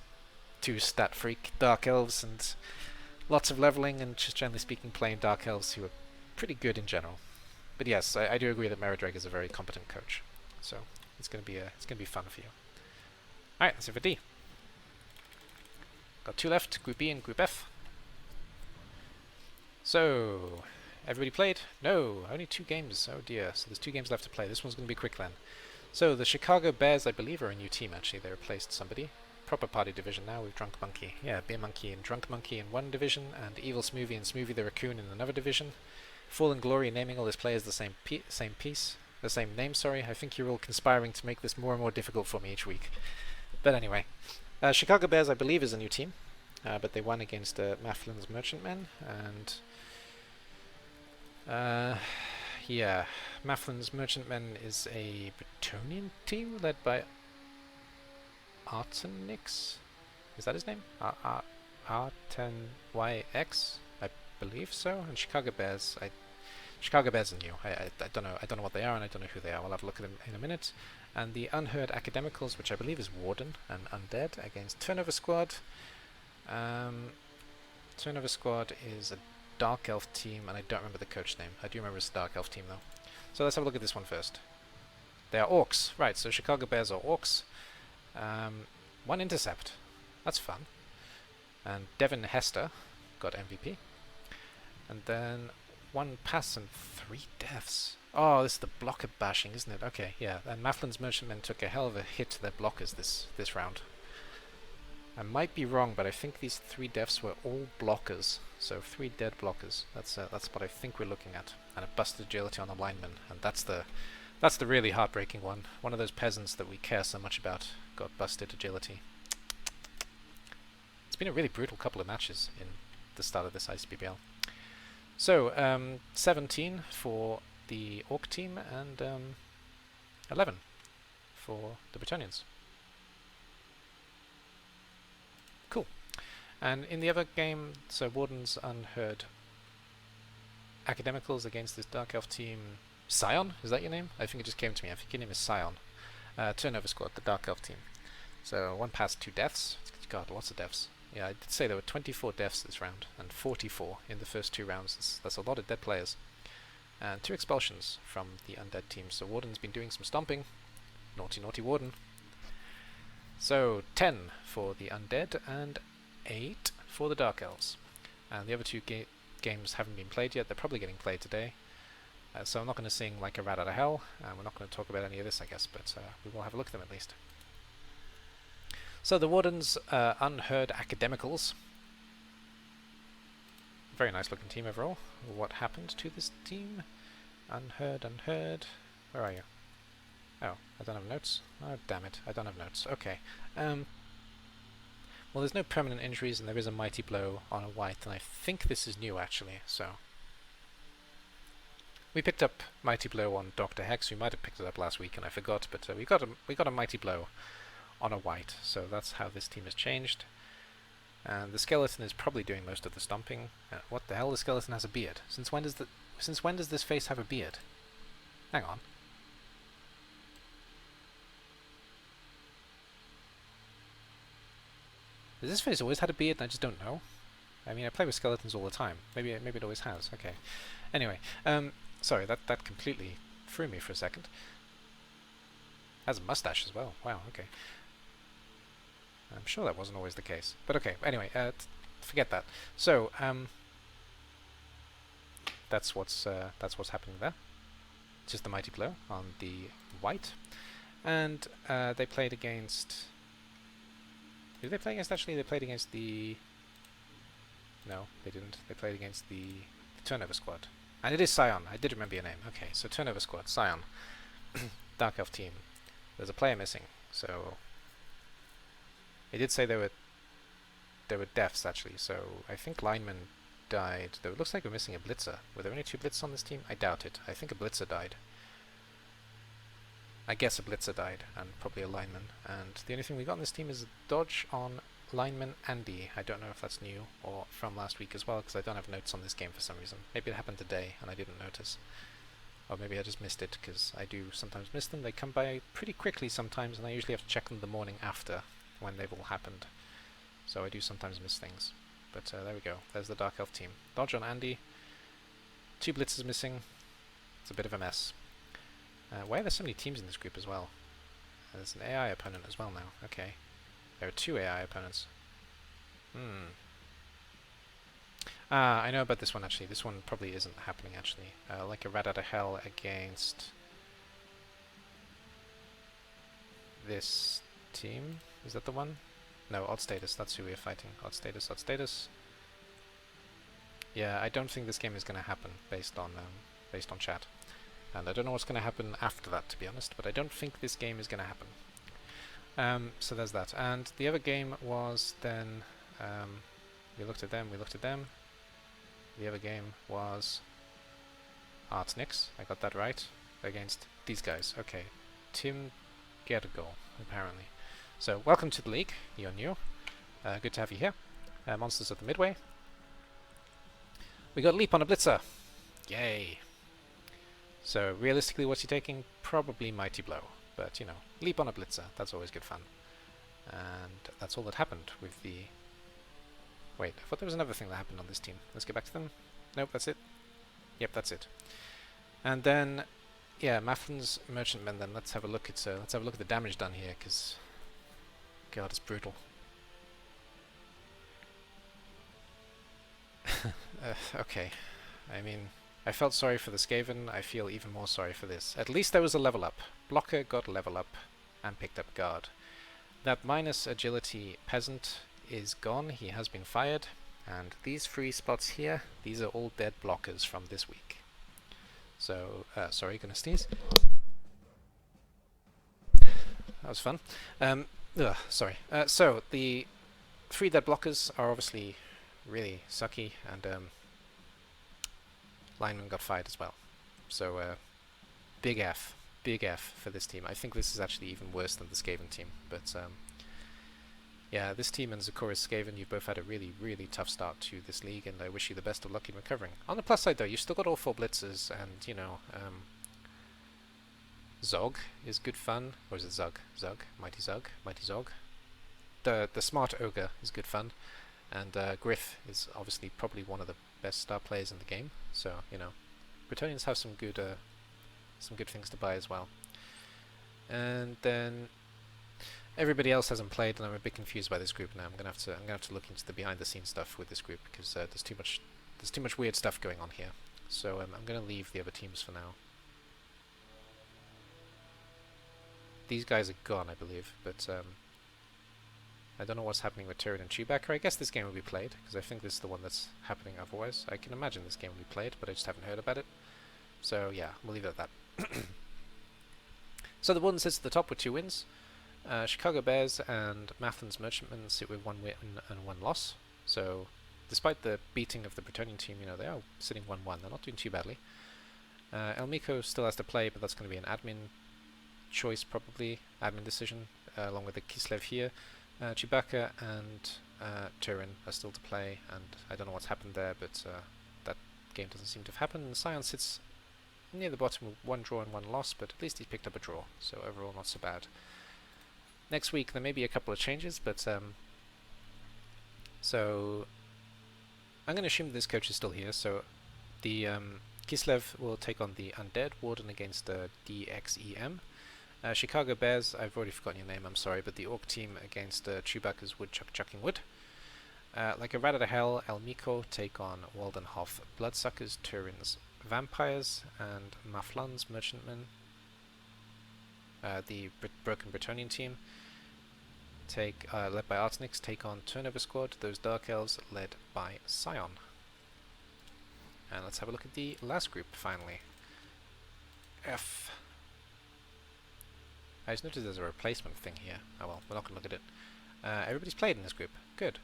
2 stat freak Dark Elves, and lots of leveling, and just generally speaking playing Dark Elves who are pretty good in general. But yes, I do agree that Meradrag is a very competent coach. So it's gonna be fun for you. Alright, that's it for D. Got 2 left, Group B and Group F. So everybody played? No, only 2 games. Oh dear. So there's 2 games left to play. This one's gonna be quick then. So the Chicago Bears, I believe, are a new team actually. They replaced somebody. Proper party division now with Drunk Monkey. Yeah, Beer Monkey and Drunk Monkey in one division, and Evil Smoothie and Smoothie the Raccoon in another division. Fallen Glory naming all his players the same name, sorry. I think you're all conspiring to make this more and more difficult for me each week. But anyway, Chicago Bears, I believe, is a new team, but they won against Mafflin's Merchantmen, and yeah, Mafflin's Merchantmen is a Bretonian team led by Artenix. Is that his name? Arten-YX? I believe so. And Chicago Bears, Chicago Bears are new. I don't know what they are, and I don't know who they are. We'll have a look at them in a minute. And the Unheard Academicals, which I believe is Warden and Undead, against Turnover Squad. Turnover Squad is a Dark Elf team, and I don't remember the coach name. I do remember it's a Dark Elf team though. So let's have a look at this one first. They are Orcs, right? So Chicago Bears are Orcs. 1 intercept. That's fun. And Devin Hester got MVP. And then 1 pass and 3 deaths. Oh, this is the blocker bashing, isn't it? Okay, yeah. And Mafflin's Merchantmen took a hell of a hit to their blockers this round. I might be wrong, but I think these 3 deaths were all blockers. So 3 dead blockers. That's what I think we're looking at. And a busted agility on a lineman. And that's the really heartbreaking one. One of those peasants that we care so much about got busted agility. It's been a really brutal couple of matches in the start of this ICBBL. So, 17 for the Orc team and 11 for the Bretonians. Cool. And in the other game, so Warden's Unheard Academicals against this Dark Elf team. Scion? Is that your name? I think it just came to me. I think your name is Scion. Turnover Squad, the Dark Elf team. So 1 pass, 2 deaths. God, lots of deaths. Yeah, I did say there were 24 deaths this round, and 44 in the first 2 rounds. That's a lot of dead players. And 2 expulsions from the Undead team. So Warden's been doing some stomping. Naughty, naughty Warden. So 10 for the Undead and 8 for the Dark Elves. And the other two games haven't been played yet. They're probably getting played today. So I'm not going to sing like a rat out of hell. We're not going to talk about any of this, I guess, but we will have a look at them at least. So the Wardens, Unheard Academicals. Very nice looking team overall. What happened to this team? Unheard. Where are you? Oh, I don't have notes. Oh, damn it. I don't have notes. Okay. Well, there's no permanent injuries, and there is a Mighty Blow on a white, and I think this is new, actually, so... We picked up Mighty Blow on Dr. Hex. We might have picked it up last week, and I forgot, but we got a Mighty Blow on a white, so that's how this team has changed. And the skeleton is probably doing most of the stomping. What the hell? The skeleton has a beard. Since when does this face have a beard? Hang on. Has this face always had a beard and I just don't know? I mean, I play with skeletons all the time. Maybe it always has. Okay. Anyway, sorry, that completely threw me for a second. Has a mustache as well. Wow, okay. I'm sure that wasn't always the case. But okay, anyway, forget that. So, that's what's happening there. Just the Mighty Blow on the white. And they played against... Who did they play against, actually? They played against the... No, they didn't. They played against the Turnover Squad. And it is Scion. I did remember your name. Okay, so Turnover Squad, Scion. Dark Elf team. There's a player missing, so... It did say there were deaths, actually, so I think lineman died. Though it looks like we're missing a blitzer. Were there only 2 blitzers on this team? I doubt it. I think a blitzer died. I guess a blitzer died, and probably a lineman. And the only thing we got on this team is a dodge on lineman Andy. I don't know if that's new or from last week as well, because I don't have notes on this game for some reason. Maybe it happened today and I didn't notice. Or maybe I just missed it, because I do sometimes miss them. They come by pretty quickly sometimes, and I usually have to check them the morning after, when they've all happened. So I do sometimes miss things. But there we go. There's the Dark Elf team. Dodge on Andy. 2 blitzers missing. It's a bit of a mess. Why are there so many teams in this group as well? There's an AI opponent as well now. Okay. There are 2 AI opponents. I know about this one, actually. This one probably isn't happening, actually. Like a rat out of hell against... this team? Is that the one? No, Odd Status. That's who we're fighting. Odd Status, Odd Status. Yeah, I don't think this game is going to happen based on chat. And I don't know what's going to happen after that, to be honest, but I don't think this game is going to happen. So there's that. And the other game was then... we looked at them. The other game was... Artnix. I got that right. Against these guys. Okay. Tim Gergel, apparently. So, welcome to the league. You're new. Good to have you here. Monsters of the Midway. We got Leap on a Blitzer. Yay. So, realistically, what's he taking? Probably Mighty Blow. But, you know, Leap on a Blitzer. That's always good fun. And that's all that happened with the... Wait, I thought there was another thing that happened on this team. Let's get back to them. Nope, that's it. Yep, that's it. And then, yeah, Maffin's Merchantmen. Then let's have a look at the damage done here, because God, it's brutal. Okay, I mean, I felt sorry for the Skaven. I feel even more sorry for this. At least there was a level up. Blocker got level up and picked up guard. That minus agility peasant is gone. He has been fired. And these 3 spots here, these are all dead blockers from this week. So, sorry, gonna sneeze. That was fun. Sorry. So, the 3 dead blockers are obviously really sucky, and lineman got fired as well. So, big F for this team. I think this is actually even worse than the Skaven team, but yeah, this team and Zakura's Skaven, you've both had a really, really tough start to this league, and I wish you the best of luck in recovering. On the plus side, though, you've still got all 4 blitzers, and, you know, Zog is good fun. Or is it Zug? Zug? Mighty Zug? Mighty Zog? The smart ogre is good fun, and Griff is obviously probably one of the best star players in the game, so, you know, Bretonians have some good things to buy as well. And then... Everybody else hasn't played, and I'm a bit confused by this group now. I'm gonna have to look into the behind-the-scenes stuff with this group because there's too much weird stuff going on here. So I'm gonna leave the other teams for now. These guys are gone, I believe, but I don't know what's happening with Tyrion and Chewbacca. I guess this game will be played because I think this is the one that's happening otherwise. I can imagine this game will be played, but I just haven't heard about it. So yeah, we'll leave it at that. So the one sits at the top with 2 wins. Chicago Bears and Mathens Merchantmen sit with 1 win and 1 loss. So, despite the beating of the Bretonian team, you know, they are sitting 1-1. They're not doing too badly. Elmico still has to play, but that's going to be an admin choice, probably. Admin decision, along with the Kislev here. Chewbacca and Turin are still to play, and I don't know what's happened there, but that game doesn't seem to have happened. And Sion sits near the bottom with 1 draw and 1 loss, but at least he's picked up a draw, so overall not so bad. Next week there may be a couple of changes, but so I'm going to assume this coach is still here. So the Kislev will take on the Undead Warden against the DXEM. Chicago Bears, I've already forgotten your name, I'm sorry, but the Orc team against Chewbacca's Woodchuck Chucking Wood. Like a Rat out of Hell, Elmico take on Waldenhof Bloodsuckers, Turin's Vampires, and Maflan's Merchantmen. The Broken Bretonian team, led by Artenix, take on Turnover Squad, those Dark Elves led by Sion. And let's have a look at the last group, finally. F. I just noticed there's a replacement thing here. Oh well, we're not going to look at it. Everybody's played in this group. Good.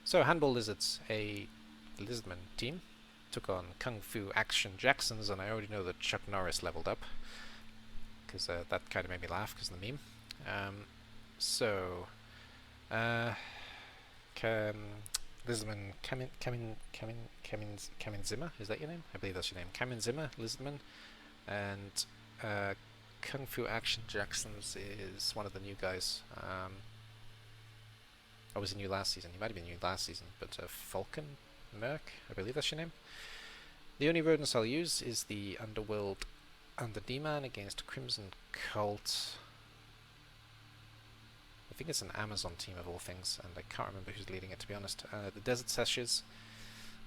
So, Handball Lizards, a Lizardman team, took on Kung Fu Action Jacksons, and I already know that Chuck Norris leveled up, because that kind of made me laugh because of the meme. Lizardman Kamin Zimmer, is that your name? I believe that's your name. Kamin Zimmer, Lizardman, and Kung Fu Action Jacksons is one of the new guys. I was new last season. He might have been new last season, but Falcon Merc, I believe that's your name. The only rodents I'll use is the Underworld Underdemon against Crimson Cult. I think it's an Amazon team of all things, and I can't remember who's leading it, to be honest. The Desert Sessions,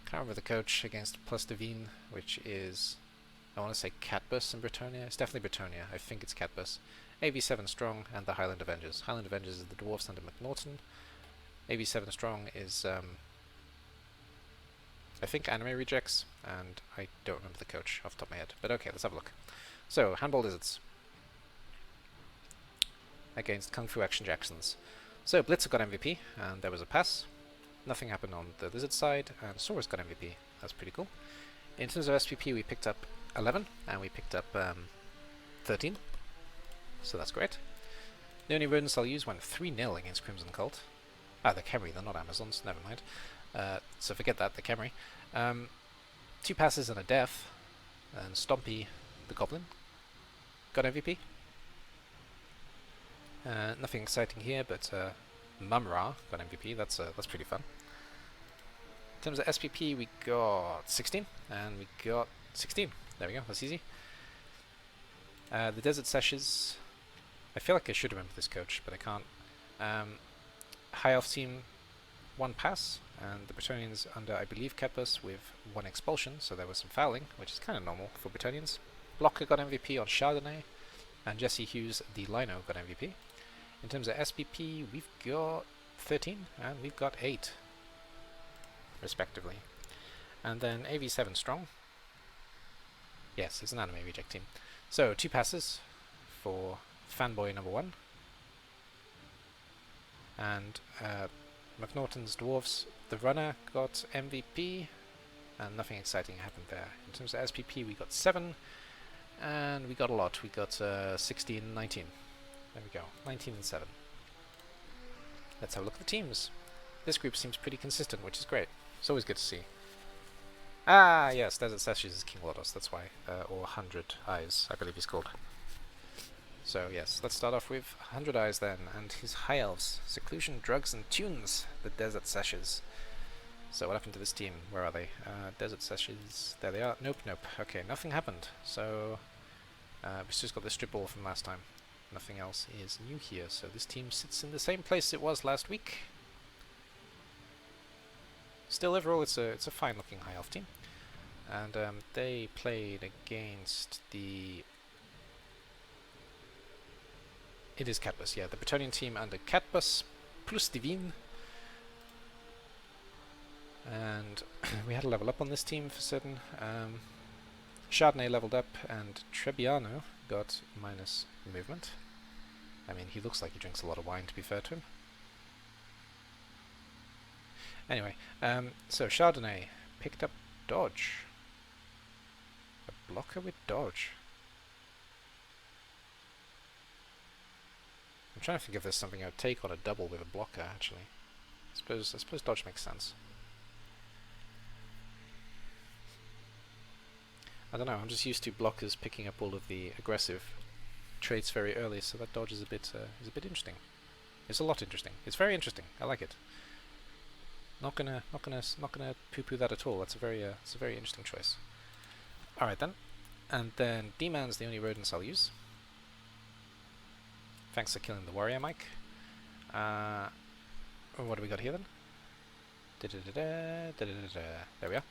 can't remember the coach, against Plus Divine, which is, I want to say Catbus in Bretonia. It's definitely Bretonia. I think it's Catbus. AV7 Strong and the Highland Avengers. Highland Avengers is the Dwarfs under McNaughton. AV7 Strong is, I think, Anime Rejects, and I don't remember the coach off the top of my head. But okay, let's have a look. So, Handball Lizards against Kung Fu Action Jacksons. So, Blitzer got MVP, and there was a pass. Nothing happened on the Lizard side, and Saurus got MVP. That's pretty cool. In terms of SPP, we picked up 11, and we picked up 13. So that's great. The only rodents I'll use went 3-0 against Crimson Cult. Ah, the Khemri, they're not Amazons, never mind. So forget that, the Khemri. 2 passes and a death, and Stompy, the Goblin, got MVP. Nothing exciting here, but Mumra got MVP. That's pretty fun. In terms of SPP, we got 16, and we got 16. There we go, that's easy. The Desert Sessions, I feel like I should remember this coach, but I can't. High Elf team, 1 pass, and the Bretonians under, I believe, Kepus with 1 expulsion, so there was some fouling, which is kind of normal for Bretonians. Blocker got MVP on Chardonnay, and Jesse Hughes, the Lino, got MVP. In terms of SPP, we've got 13, and we've got 8, respectively. And then AV7 Strong. Yes, it's an anime reject team. So, 2 passes for Fanboy number 1. And McNaughton's Dwarfs, the runner, got MVP, and nothing exciting happened there. In terms of SPP, we got 7, and we got a lot. We got 16 and 19. There we go, 19 and 7. Let's have a look at the teams. This group seems pretty consistent, which is great. It's always good to see. Ah, yes, Desert Sessions is King Lodos, that's why. Or 100 Eyes, I believe he's called. So, yes, let's start off with 100 Eyes then, and his High Elves. Seclusion, Drugs, and Tunes, the Desert Sessions. So, what happened to this team? Where are they? Desert Sessions, there they are. Nope, nope. Okay, nothing happened. So, we've just got the strip ball from last time. Nothing else is new here, so this team sits in the same place it was last week. Still, overall, it's a fine-looking high elf team, and they played against the. It is Catbus, yeah, the Bretonian team under Catbus plus Divine, and we had a level up on this team for certain. Chardonnay leveled up, and Trebbiano got minus movement. I mean, he looks like he drinks a lot of wine, to be fair to him. Anyway, so Chardonnay picked up dodge. A blocker with dodge. I'm trying to think if there's something I would take on a double with a blocker, actually. I suppose dodge makes sense. I don't know, I'm just used to blockers picking up all of the aggressive traits very early, so that dodge is a bit interesting. It's a lot interesting. It's very interesting. I like it. Not gonna poo-poo that at all. That's a very interesting choice. All right then, and then D-Man's the only rodents I'll use. Thanks for killing the warrior, Mike. What do we got here then? There we are.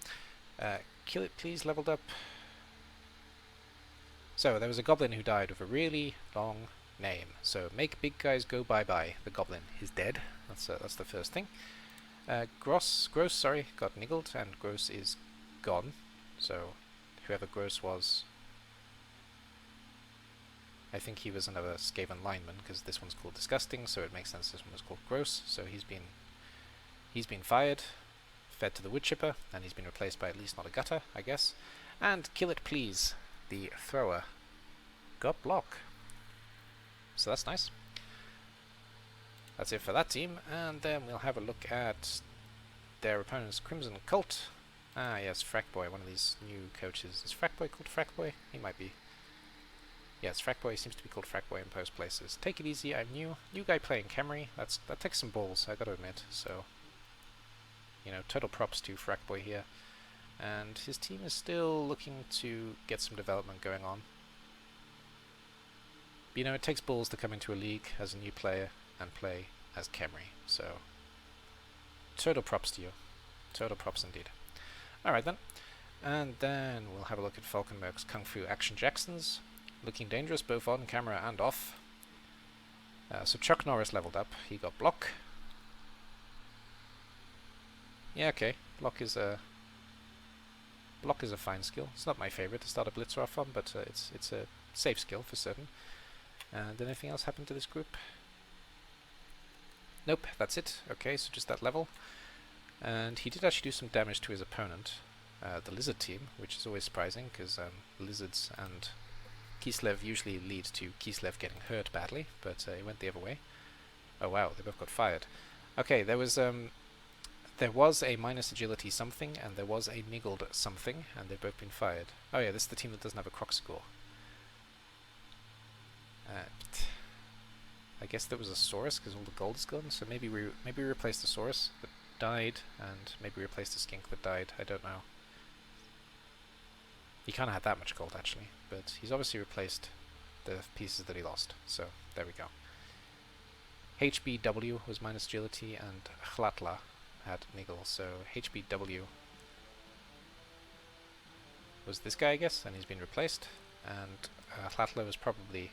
Kill it, please. Leveled up. So there was a goblin who died with a really long name. So make big guys go bye-bye. The goblin is dead. That's the first thing. Gross, sorry, got niggled, and Gross is gone. So whoever Gross was, I think he was another Skaven lineman, because this one's called Disgusting, so it makes sense this one was called Gross. So he's been fired, fed to the wood chipper, and he's been replaced by at least not a gutter, I guess. And Kill It Please, the thrower, got block. So that's nice. That's it for that team, and then we'll have a look at their opponent's Crimson Cult. Ah yes, Frackboy, one of these new coaches. Is Frackboy called Frackboy? He might be. Yes, Frackboy seems to be called Frackboy in post places. Take it easy, I'm new guy playing Camry. That takes some balls, I gotta admit. So, you know, total props to Frackboy here. And his team is still looking to get some development going on. But, you know, it takes balls to come into a league as a new player and play as Camry, so total props to you. Total props indeed. Alright then. And then we'll have a look at Falkenberg's Kung Fu Action Jacksons. Looking dangerous both on camera and off. So Chuck Norris leveled up. He got block. Yeah, okay. Block is a fine skill. It's not my favorite to start a blitzer off on, but it's a safe skill for certain. Did anything else happen to this group? Nope, that's it. Okay, so just that level. And he did actually do some damage to his opponent, the lizard team, which is always surprising, because lizards and Kislev usually lead to Kislev getting hurt badly, but it went the other way. Oh wow, they both got fired. Okay, there was a minus agility something, and there was a niggled something, and they've both been fired. Oh yeah, this is the team that doesn't have a croc score. I guess there was a Saurus because all the gold is gone, so maybe we replaced the Saurus that died, and maybe replaced the skink that died. I don't know. He kind of had that much gold actually, but he's obviously replaced the pieces that he lost. So there we go. HBW was minus agility, and Hlatla had niggle. So HBW was this guy, I guess, and he's been replaced. And Hlatla was probably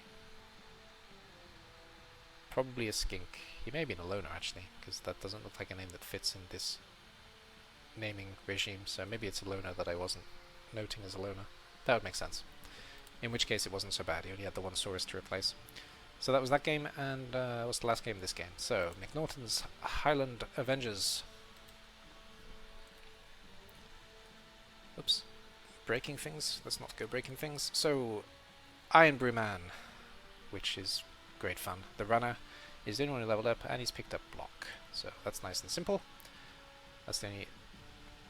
a skink. He may have been a loner actually, because that doesn't look like a name that fits in this naming regime. So maybe it's a loner that I wasn't noting as a loner. That would make sense. In which case it wasn't so bad. He only had the one Saurus to replace. So that was that game, and what's the last game of this game? So McNaughton's Highland Avengers. Oops. Breaking things. Let's not go breaking things. So Iron Brew Man, which is great fun. The runner is the only one who leveled up, and he's picked up block. So that's nice and simple. That's the only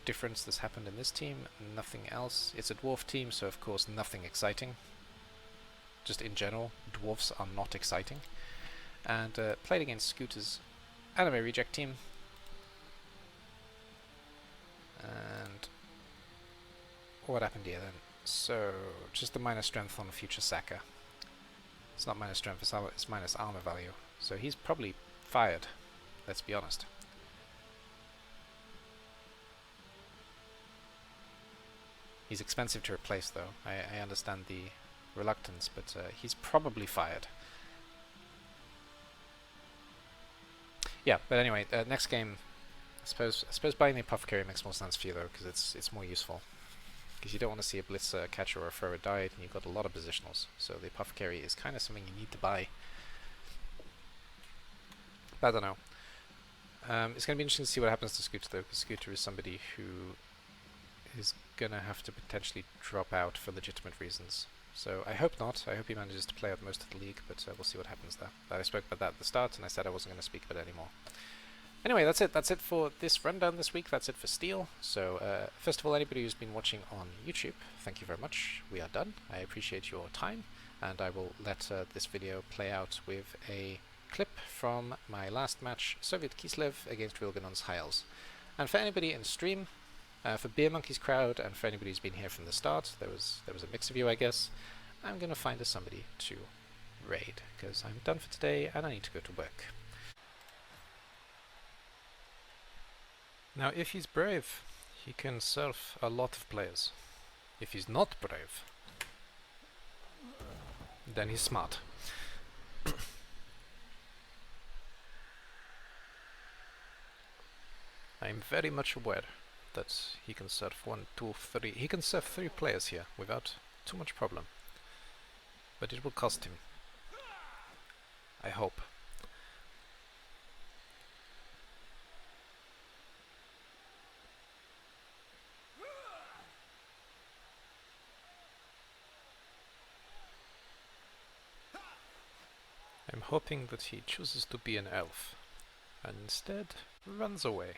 difference that's happened in this team. Nothing else. It's a dwarf team, so of course nothing exciting. Just in general, dwarfs are not exciting. And played against Scooter's anime reject team. And what happened here then? So just the minor strength on the future Saka. It's not minus strength, it's minus armor value. So he's probably fired, let's be honest. He's expensive to replace though. I understand the reluctance, but he's probably fired. Yeah, but anyway, next game, I suppose buying the Apothecary makes more sense for you though, because it's more useful. Because you don't want to see a Blitzer, Catcher, or a Thrower died, and you've got a lot of positionals. So the Apothecary is kind of something you need to buy. But I don't know. It's going to be interesting to see what happens to Scooter though, because Scooter is somebody who is going to have to potentially drop out for legitimate reasons. So I hope not. I hope he manages to play out most of the league, but we'll see what happens there. I spoke about that at the start, and I said I wasn't going to speak about it anymore. Anyway, that's it. That's it for this rundown this week. That's it for Steel. So, first of all, anybody who's been watching on YouTube, thank you very much. We are done. I appreciate your time, and I will let this video play out with a clip from my last match, Soviet Kislev against Wilganon's Hiles. And for anybody in stream, for Beer Monkey's crowd, and for anybody who's been here from the start, there was a mix of you, I guess. I'm gonna find us somebody to raid, because I'm done for today and I need to go to work. Now, if he's brave, he can serve a lot of players. If he's not brave, then he's smart. I'm very much aware that he can serve 1, 2, 3. He can serve 3 players here without too much problem. But it will cost him. I hope. I'm hoping that he chooses to be an elf and instead runs away.